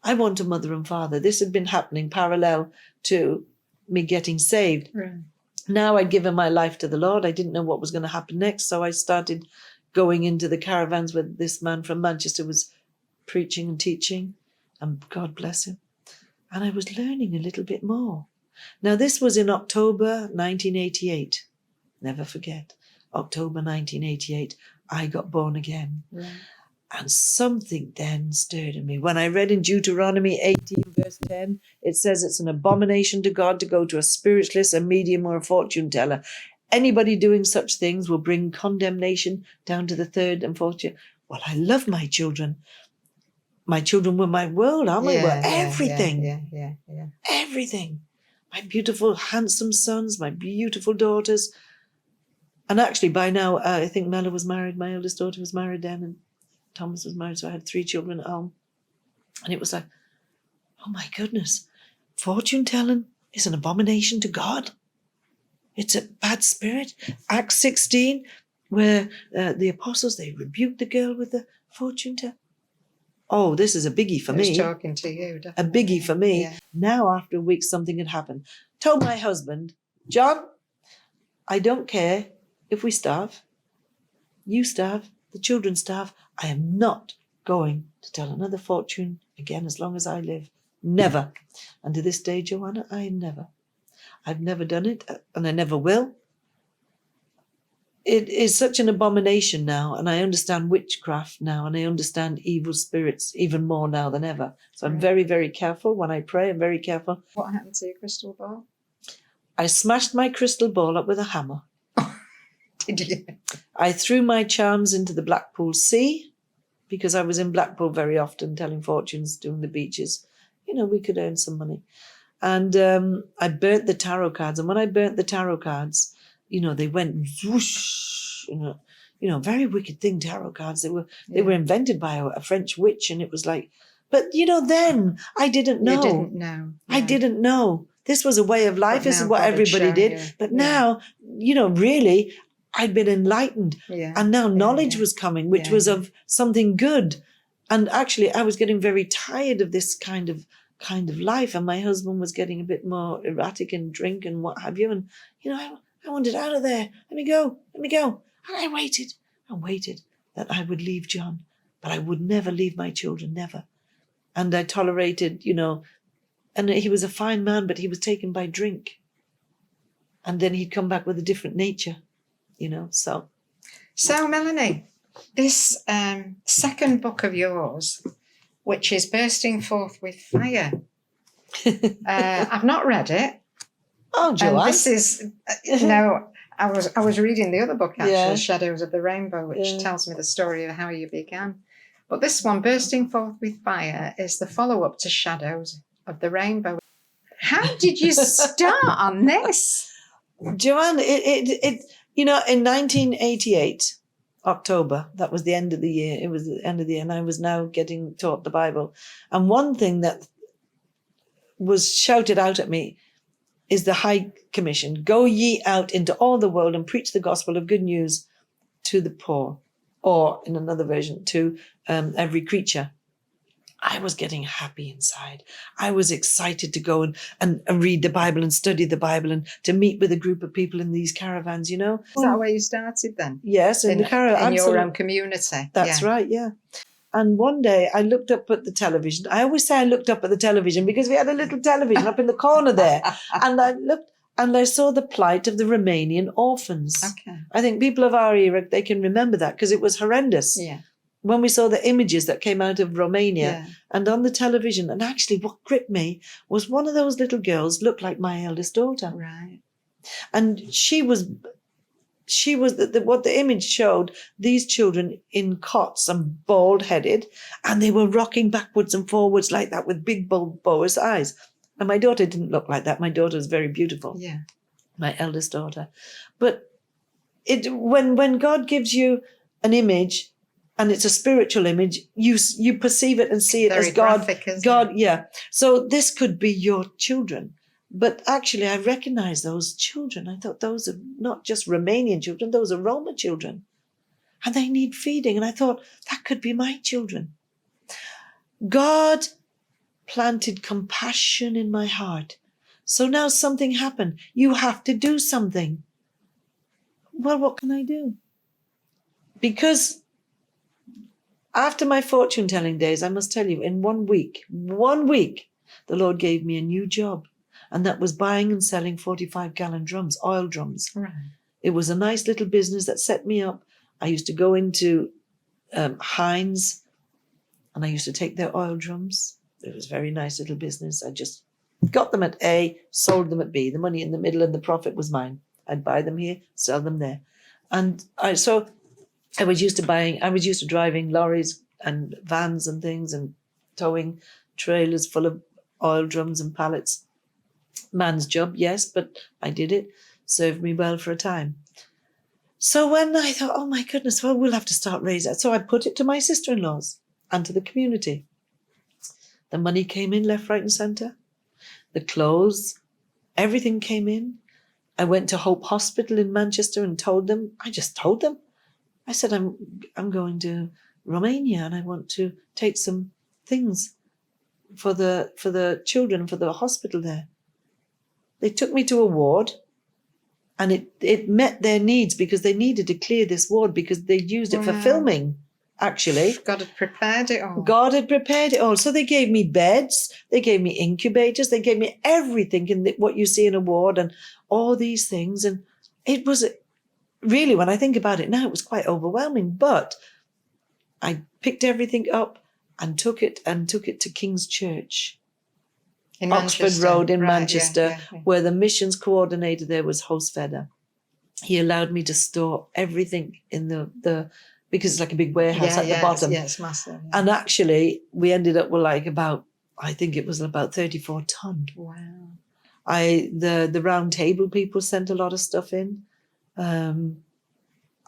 I want a mother and father. This had been happening parallel to me getting saved. Right. Now I'd given my life to the Lord. I didn't know what was going to happen next. So I started going into the caravans where this man from Manchester was preaching and teaching. And God bless him. And I was learning a little bit more. Now this was in October 1988. Never forget. October 1988. I got born again. Right. And something then stirred in me. When I read in Deuteronomy 18, verse 10, it says it's an abomination to God to go to a spiritualist, a medium, or a fortune teller. Anybody doing such things will bring condemnation down to the third and fourth year. Well, I love my children. My children were my world, aren't my world? Everything. Yeah. Everything. My beautiful, handsome sons, my beautiful daughters. And actually, by now, I think Mella was married. My eldest daughter was married then, and Thomas was married, so I had 3 children at home. And it was like, oh my goodness, fortune telling is an abomination to God. It's a bad spirit. Acts 16, where the apostles, they rebuked the girl with the fortune teller. Oh, this is a biggie for me. I was talking to you, definitely. A biggie for me. Yeah. Now, after a week, something had happened. Told my husband, John, I don't care if we starve. You starve. The children starve. I am not going to tell another fortune again as long as I live. Never. And to this day, Joanna, I've never done it, and I never will. it is such an abomination now, and I understand witchcraft now, and I understand evil spirits even more now than ever. So I'm Right. very, very careful when I pray. I'm very careful. What happened to your crystal ball? I smashed my crystal ball up with a hammer. Did you? I threw my charms into the Blackpool Sea because I was in Blackpool very often telling fortunes, doing the beaches. You know, we could earn some money. And I burnt the tarot cards. And when I burnt the tarot cards, you know, they went whoosh, you know, very wicked thing, tarot cards. They were invented by a French witch, and it was like, but you know, then I didn't know. You didn't know. I didn't know. This was a way of life. But This is now what God had everybody shown did. you. But Yeah. now, you know, really, I'd been enlightened. Yeah. And now knowledge yeah. was coming, which Yeah, was yeah. of something good. And actually, I was getting very tired of this kind of life. And my husband was getting a bit more erratic in drink and what have you. And, you know, I wanted out of there. Let me go. And I waited that I would leave John, but I would never leave my children, never. And I tolerated, you know, and he was a fine man, but he was taken by drink. And then he'd come back with a different nature, you know, so. So, Melanie, this second book of yours, which is Bursting Forth with Fire, I've not read it. Oh, Joanne. And this is, no, I was reading the other book, actually, Yeah. Shadows of the Rainbow, which Yeah. tells me the story of how you began. But this one, Bursting Forth with Fire, is the follow-up to Shadows of the Rainbow. How did you start on this? Joanne, it you know, in 1988, October, that was the end of the year. It was the end of the year, and I was now getting taught the Bible. And one thing that was shouted out at me is the High Commission. Go ye out into all the world and preach the gospel of good news to the poor, or in another version, to every creature. I was getting happy inside. I was excited to go and read the Bible and study the Bible and to meet with a group of people in these caravans, you know. Is that where you started then? Yes, in the caravan. In your own community? That's right, yeah. And one day I looked up at the television. I always say I looked up at the television because we had a little television up in the corner there. And I looked and I saw the plight of the Romanian orphans. Okay. I think people of our era, they can remember that because it was horrendous. Yeah. When we saw the images that came out of Romania Yeah. and on the television. And actually what gripped me was one of those little girls looked like my eldest daughter. Right. And she was what the image showed, these children in cots and bald-headed, and they were rocking backwards and forwards like that with big bulbous eyes. And my daughter didn't look like that. My daughter was very beautiful. Yeah. My eldest daughter. But when God gives you an image, and it's a spiritual image, you perceive it and see it Very as God. graphic, isn't God, it? yeah. So this could be your children. But actually, I recognize those children. I thought those are not just Romanian children, those are Roma children. And they need feeding. And I thought, that could be my children. God planted compassion in my heart. So now something happened. You have to do something. Well, what can I do? Because after my fortune-telling days, I must tell you, in 1 week, the Lord gave me a new job. And that was buying and selling 45-gallon drums, oil drums. Right. It was a nice little business that set me up. I used to go into Heinz and I used to take their oil drums. It was a very nice little business. I just got them at A, sold them at B. The money in the middle and the profit was mine. I'd buy them here, sell them there. And I was used to driving lorries and vans and things and towing trailers full of oil drums and pallets. Man's job, yes, but I did it. Served me well for a time. So when I thought, oh my goodness, well, we'll have to start raising it. So I put it to my sister-in-laws and to the community. The money came in left, right and centre. The clothes, everything came in. I went to Hope Hospital in Manchester and I just told them. I said, I'm going to Romania and I want to take some things for the children, for the hospital there. They took me to a ward and it met their needs because they needed to clear this ward because they'd used it for filming, actually. God had prepared it all. God had prepared it all. So they gave me beds, they gave me incubators, they gave me everything in what you see in a ward and all these things. And it was really, when I think about it now, it was quite overwhelming. But I picked everything up and took it to King's Church, In Oxford Manchester. Road in Right, Manchester, yeah. where the missions coordinator there was Hostfeder. He allowed me to store everything in the because it's like a big warehouse at the bottom. It's massive. Yeah. And actually, we ended up with like I think it was about 34 ton. Wow. The round table people sent a lot of stuff in.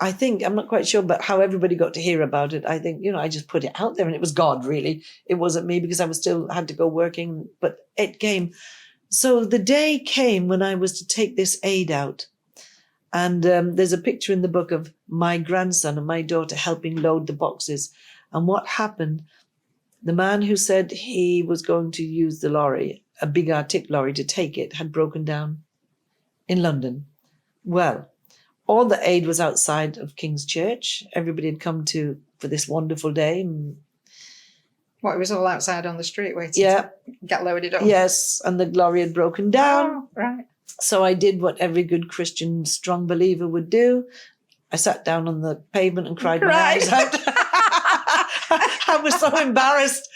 I think, I'm not quite sure, but how everybody got to hear about it, I think, I just put it out there, and it was God, really. It wasn't me, because I was still had to go working, but it came. So the day came when I was to take this aid out. And there's a picture in the book of my grandson and my daughter helping load the boxes. And what happened, the man who said he was going to use the lorry, a big Arctic lorry, to take it, had broken down in London. Well, all the aid was outside of King's Church. Everybody had come for this wonderful day. What, it was all outside on the street waiting Yeah. to get loaded up? Yes, and the lorry had broken down. Oh, right. So I did what every good Christian strong believer would do. I sat down on the pavement and cried my eyes out. I was so embarrassed.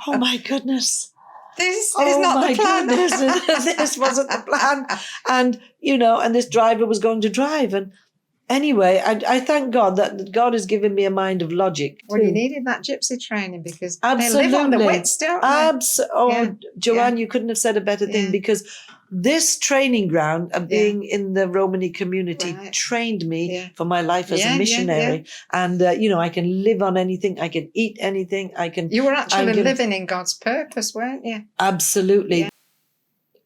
Oh my goodness. This is not the plan. This wasn't the plan. And, and this driver was going to drive. And anyway, I thank God that God has given me a mind of logic. Well, you needed that gypsy training, because Absolutely. they live on the wits, don't they? Joanne, you couldn't have said a better thing, because this training ground of being in the Romani community trained me for my life as a missionary. And, I can live on anything. I can eat anything. You were actually living in God's purpose, weren't you? Absolutely. Yeah.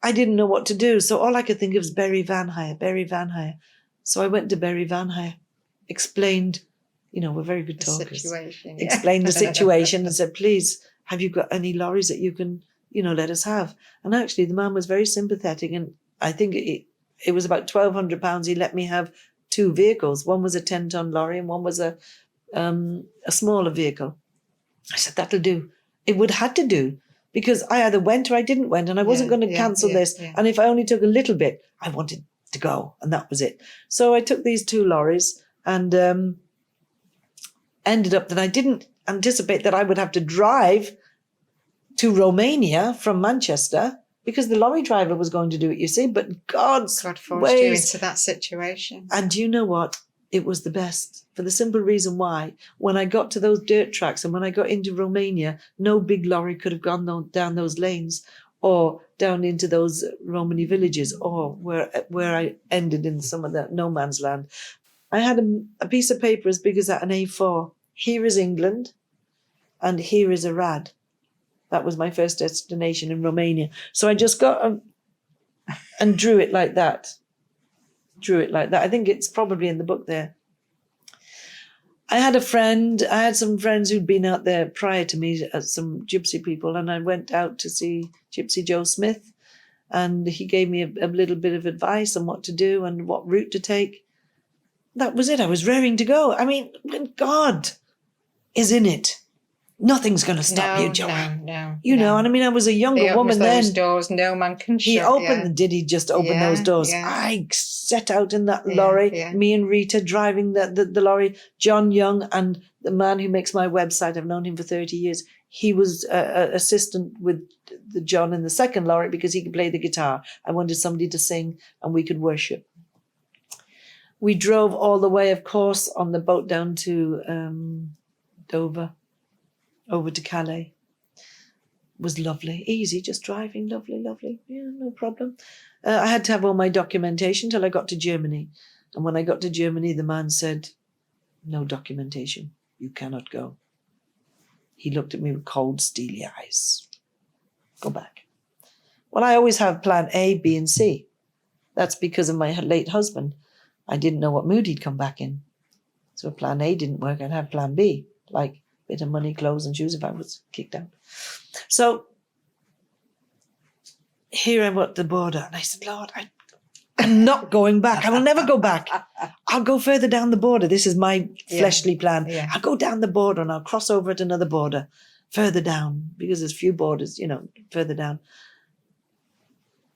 I didn't know what to do. So all I could think of was Barry Van Hire. So I went to Barry Van Hire, explained, we're very good talkers. Explained the situation and said, please, have you got any lorries that you can, let us have? And actually the man was very sympathetic. And I think it was about £1,200. He let me have 2 vehicles. One was a 10-ton lorry and one was a smaller vehicle. I said, that'll do. It would have to do, because I either went or I didn't went, and I wasn't going to cancel this. Yeah. And if I only took a little bit, I wanted to go, and that was it. So I took these 2 lorries and ended up that I didn't anticipate that I would have to drive to Romania from Manchester, because the lorry driver was going to do it, you see. But God forced ways. You into that situation. And you know what? It was the best, for the simple reason why, when I got to those dirt tracks and when I got into Romania, no big lorry could have gone down those lanes or down into those Romani villages, or where I ended in some of the no man's land. I had a piece of paper as big as that, an A4. Here is England and here is Arad. That was my first destination in Romania. So I just got and drew it like that. I think it's probably in the book there. I had some friends who'd been out there prior to me, some gypsy people, and I went out to see Gypsy Joe Smith, and he gave me a little bit of advice on what to do and what route to take. That was it. I was raring to go. I mean, when God is in it, nothing's going to stop you, Joanne. No. And I mean, I was a younger woman then. Those doors, no man can shut. He opened. Did he just open those doors? Yeah. I set out in that lorry. Me and Rita driving the lorry. John Young, and the man who makes my website, I've known him for 30 years. He was assistant with the John in the second lorry, because he could play the guitar. I wanted somebody to sing and we could worship. We drove all the way, of course, on the boat down to Dover, over to Calais. It was lovely, easy, just driving, lovely. Yeah, no problem. I had to have all my documentation till I got to Germany. And when I got to Germany, the man said, no documentation, you cannot go. He looked at me with cold, steely eyes. Go back. Well, I always have plan A, B, and C. That's because of my late husband. I didn't know what mood he'd come back in. So if plan A didn't work, I'd have plan B, like a bit of money, clothes and shoes if I was kicked out. So here I was at the border, and I said, Lord, I'm not going back. I will never go back. I'll go further down the border. This is my fleshly plan. Yeah. I'll go down the border and I'll cross over at another border further down, because there's few borders, further down.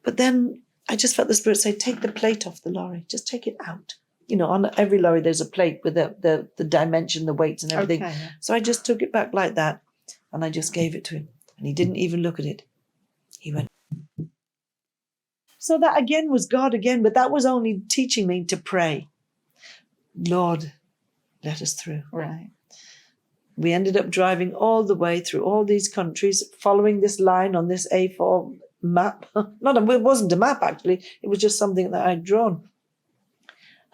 But then I just felt the Spirit say, take the plate off the lorry. Just take it out. on every lorry there's a plate with the dimension, the weights and everything. Okay, yeah. So I just took it back like that and I just gave it to him. And he didn't even look at it. He went. So that again was God again, but that was only teaching me to pray. Lord, let us through. Right. We ended up driving all the way through all these countries, following this line on this A4 map. It wasn't a map, actually. It was just something that I'd drawn.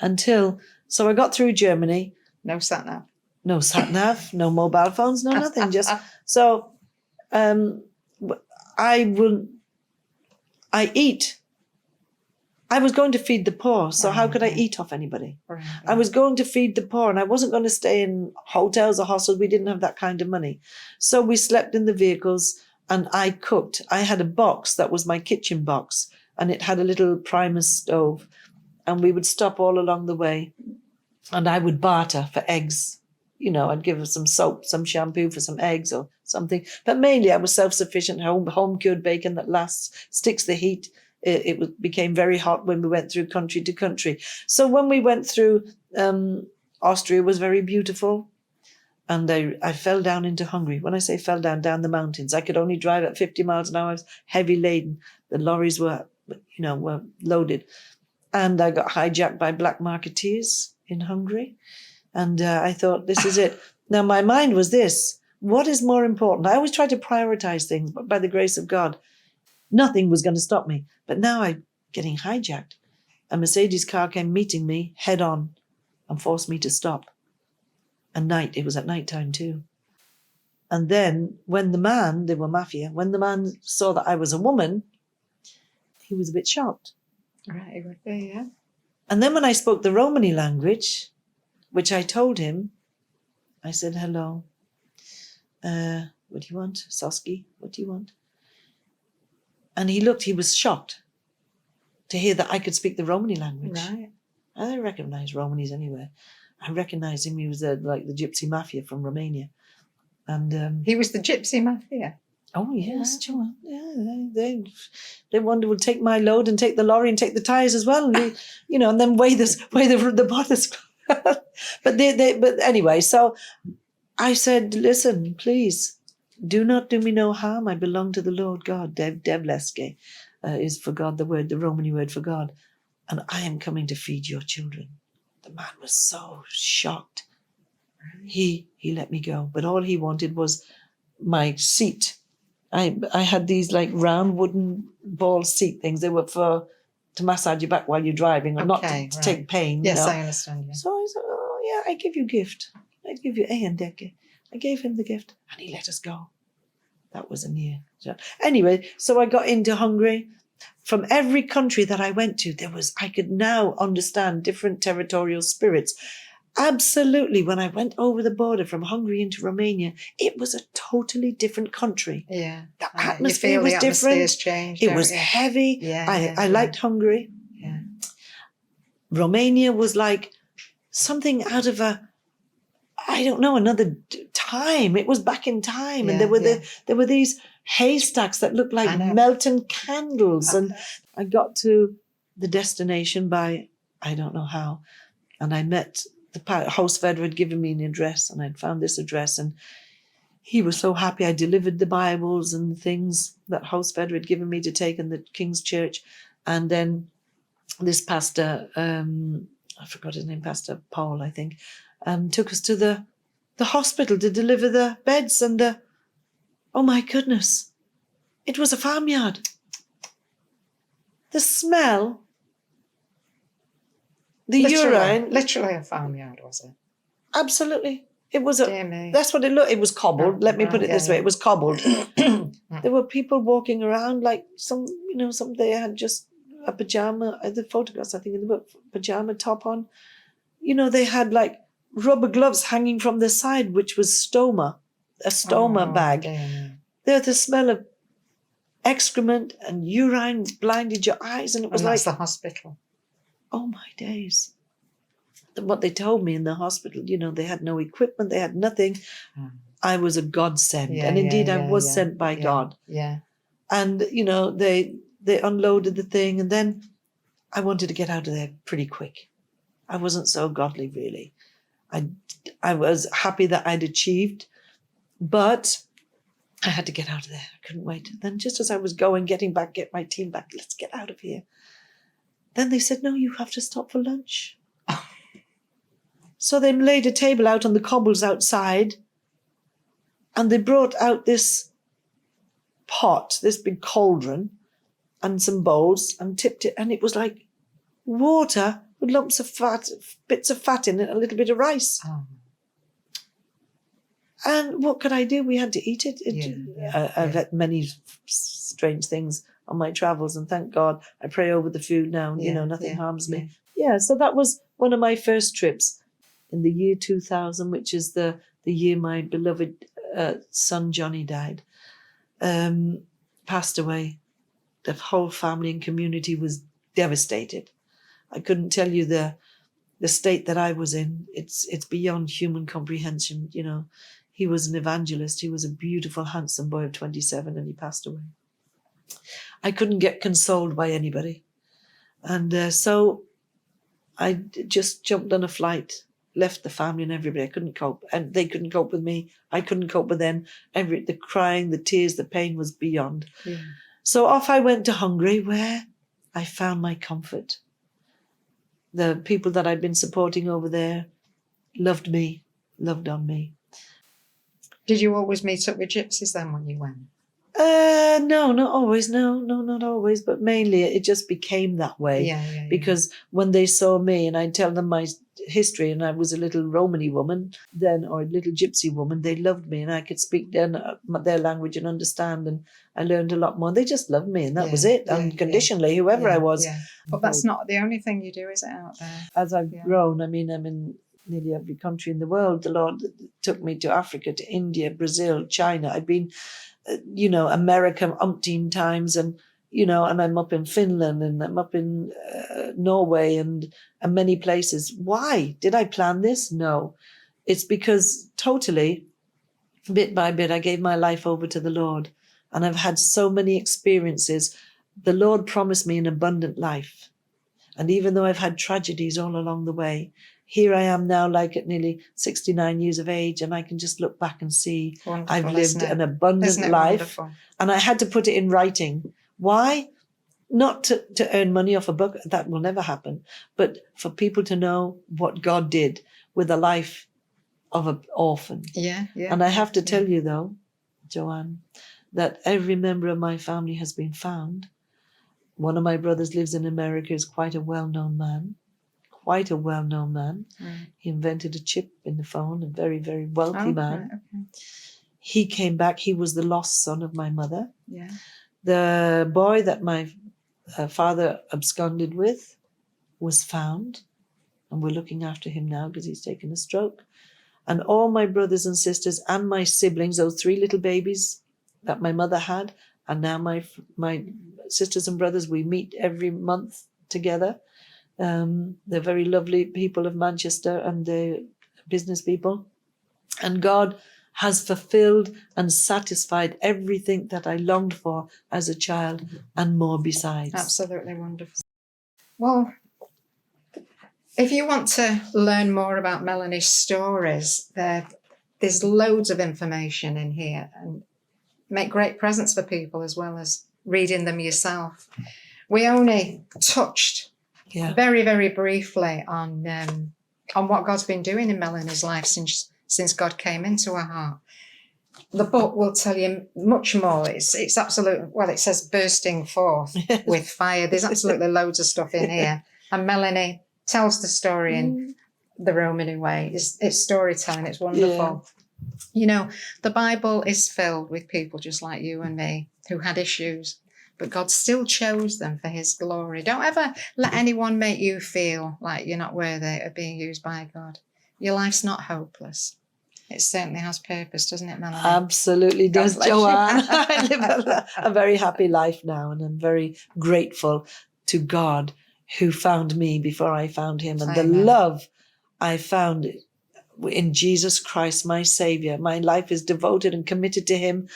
So I got through Germany. No sat-nav. No sat-nav, no mobile phones, no nothing. So I eat. I was going to feed the poor, so how could I eat off anybody? Right. I was going to feed the poor, and I wasn't going to stay in hotels or hostels. We didn't have that kind of money. So we slept in the vehicles, and I cooked. I had a box that was my kitchen box, and it had a little Primus stove, and we would stop all along the way, and I would barter for eggs. I'd give her some soap, some shampoo for some eggs or something. But mainly I was self-sufficient, home-cured bacon that lasts, sticks the heat. It became very hot when we went through country to country. So when we went through, Austria was very beautiful. And I fell down into Hungary. When I say fell down the mountains, I could only drive at 50 miles an hour. I was heavy laden. The lorries were loaded. And I got hijacked by black marketeers in Hungary. And I thought, this is it. Now, my mind was this. What is more important? I always try to prioritize things, but by the grace of God, nothing was going to stop me. But now I'm getting hijacked. A Mercedes car came meeting me head on and forced me to stop. It was at night time too. And then when they were mafia, when the man saw that I was a woman, he was a bit shocked. Right, okay, yeah. And then when I spoke the Romani language, which I told him, I said, hello, what do you want? Soski, what do you want? And he was shocked to hear that I could speak the Romani language. Right. I recognize Romanis anywhere. I recognized him. He was like the Gypsy Mafia from Romania. And he was the Gypsy Mafia. Oh, yes, sure. Yeah, they wanted to take my load and take the lorry and take the tires as well. And, and then weigh the borders. But anyway, so I said, listen, please, do not do me no harm. I belong to the Lord God. Devleske is for God, the Romani word for God. And I am coming to feed your children. The man was so shocked. He let me go. But all he wanted was my seat. I had these like round wooden ball seat things. They were to massage your back while you're driving and not to take pain. Yes, I understand. Yeah. So I said, oh, yeah, I give you gift. I give you a decke. I gave him the gift and he let us go. That was a year. Anyway, so I got into Hungary. From every country that I went to, I could now understand different territorial spirits. Absolutely. When I went over the border from Hungary into Romania, it was a totally different country. Yeah. The atmosphere was different. Changed, it was heavy. I liked Hungary. Yeah. Romania was like something out of another time. It was back in time. And there were these haystacks that looked like melting candles. And I got to the destination by, I don't know how. And I met the host Vedder had given me an address, and I'd found this address, and he was so happy. I delivered the Bibles and things that host Vedder had given me to take in the King's Church. And then this pastor, I forgot his name, Pastor Paul, I think, took us to the hospital to deliver the beds. And oh my goodness, it was a farmyard. The smell. Urine. Literally a farmyard, was it? Absolutely. It was that's what it looked. It was cobbled. Let me put it this way. It was cobbled. There were people walking around like some they had just a pajama, the photographs, I think in the book, pajama top on. They had like rubber gloves hanging from the side, which was a stoma bag. The smell of excrement and urine blinded your eyes, and it was that's the hospital. Oh my days. What they told me in the hospital, they had no equipment, they had nothing. I was a godsend. And indeed I was sent by God. Yeah. And, they unloaded the thing, and then I wanted to get out of there pretty quick. I wasn't so godly, really. I was happy that I'd achieved, but I had to get out of there. I couldn't wait. Then just as I was getting back, get my team back, let's get out of here. Then they said, no, you have to stop for lunch. So they laid a table out on the cobbles outside, and they brought out this pot, this big cauldron, and some bowls, and tipped it, and it was like water with lumps of fat, bits of fat in it, a little bit of rice. Oh. And what could I do? We had to eat it. I've had many strange things on my travels, and thank God I pray over the food now. Nothing harms me. Yeah, so that was one of my first trips in the year 2000, which is the year my beloved son Johnny died, passed away. The whole family and community was devastated. I couldn't tell you the state that I was in. It's beyond human comprehension. He was an evangelist. He was a beautiful, handsome boy of 27, and he passed away. I couldn't get consoled by anybody. And so I just jumped on a flight, left the family and everybody. I couldn't cope, and they couldn't cope with me. I couldn't cope with them. The crying, the tears, the pain was beyond. Yeah. So off I went to Hungary, where I found my comfort. The people that I'd been supporting over there loved me, loved on me. Did you always meet up with gypsies then when you went? No, not always. No, not always. But mainly it just became that way. Because when they saw me and I'd tell them my history, and I was a little Romani woman then, or a little Gypsy woman, they loved me, and I could speak their language and understand, and I learned a lot more. They just loved me, and that was it, unconditionally, whoever I was. Yeah. But that's not the only thing you do, is it, out there? As I've grown, I'm in nearly every country in the world. The Lord took me to Africa, to India, Brazil, China. I've been America umpteen times, and and I'm up in Finland, and I'm up in Norway, and many places. Why? Did I plan this? No. It's because totally, bit by bit, I gave my life over to the Lord, and I've had so many experiences. The Lord promised me an abundant life. And even though I've had tragedies all along the way, here I am now, like at nearly 69 years of age, and I can just look back and see I've lived an abundant life. Wonderful? And I had to put it in writing. Why? Not to earn money off a book, that will never happen, but for people to know what God did with the life of an orphan. Yeah. And I have to tell you, though, Joanne, that every member of my family has been found. One of my brothers lives in America, is quite a well-known man. Right. He invented a chip in the phone, a very, very wealthy man. Okay. He came back. He was the lost son of my mother. Yeah. The boy that my father absconded with was found, and we're looking after him now because he's taken a stroke. And all my brothers and sisters and my siblings, those 3 little babies that my mother had, and now my sisters and brothers, we meet every month together. They're very lovely people of Manchester, and they're business people. And God has fulfilled and satisfied everything that I longed for as a child, and more besides. Absolutely wonderful. Well, if you want to learn more about Melanie's stories, there's loads of information in here, and make great presents for people as well as reading them yourself. We only touched very, very briefly on what God's been doing in Melanie's life since God came into her heart. The book will tell you much more. It's absolutely, it says bursting forth with fire. There's absolutely loads of stuff in here. And Melanie tells the story in the Romani way. It's storytelling. It's wonderful. Yeah. The Bible is filled with people just like you and me who had issues, but God still chose them for his glory. Don't ever let anyone make you feel like you're not worthy of being used by God. Your life's not hopeless. It certainly has purpose, doesn't it, Melanie? Absolutely does, Joanne. I live a very happy life now, and I'm very grateful to God who found me before I found him, and the love I found in Jesus Christ, my Savior. My life is devoted and committed to him.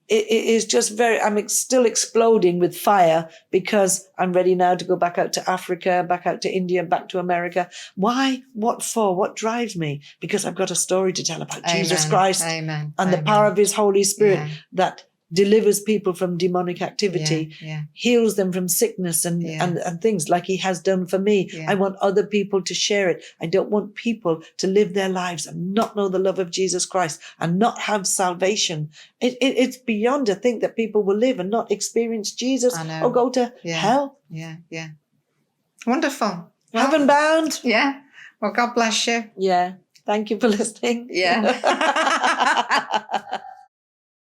it is just I'm still exploding with fire because I'm ready now to go back out to Africa, back out to India, back to America. Why? What for? What drives me? Because I've got a story to tell about Jesus Christ Amen. and the power of his Holy Spirit Yeah. that delivers people from demonic activity, Yeah. heals them from sickness and things like he has done for me. Yeah. I want other people to share it. I don't want people to live their lives and not know the love of Jesus Christ and not have salvation. It's beyond to think that people will live and not experience Jesus I know. or go to hell. Yeah. Wonderful. Well, Heaven bound. Yeah. Well, God bless you. Yeah. Thank you for listening. Yeah.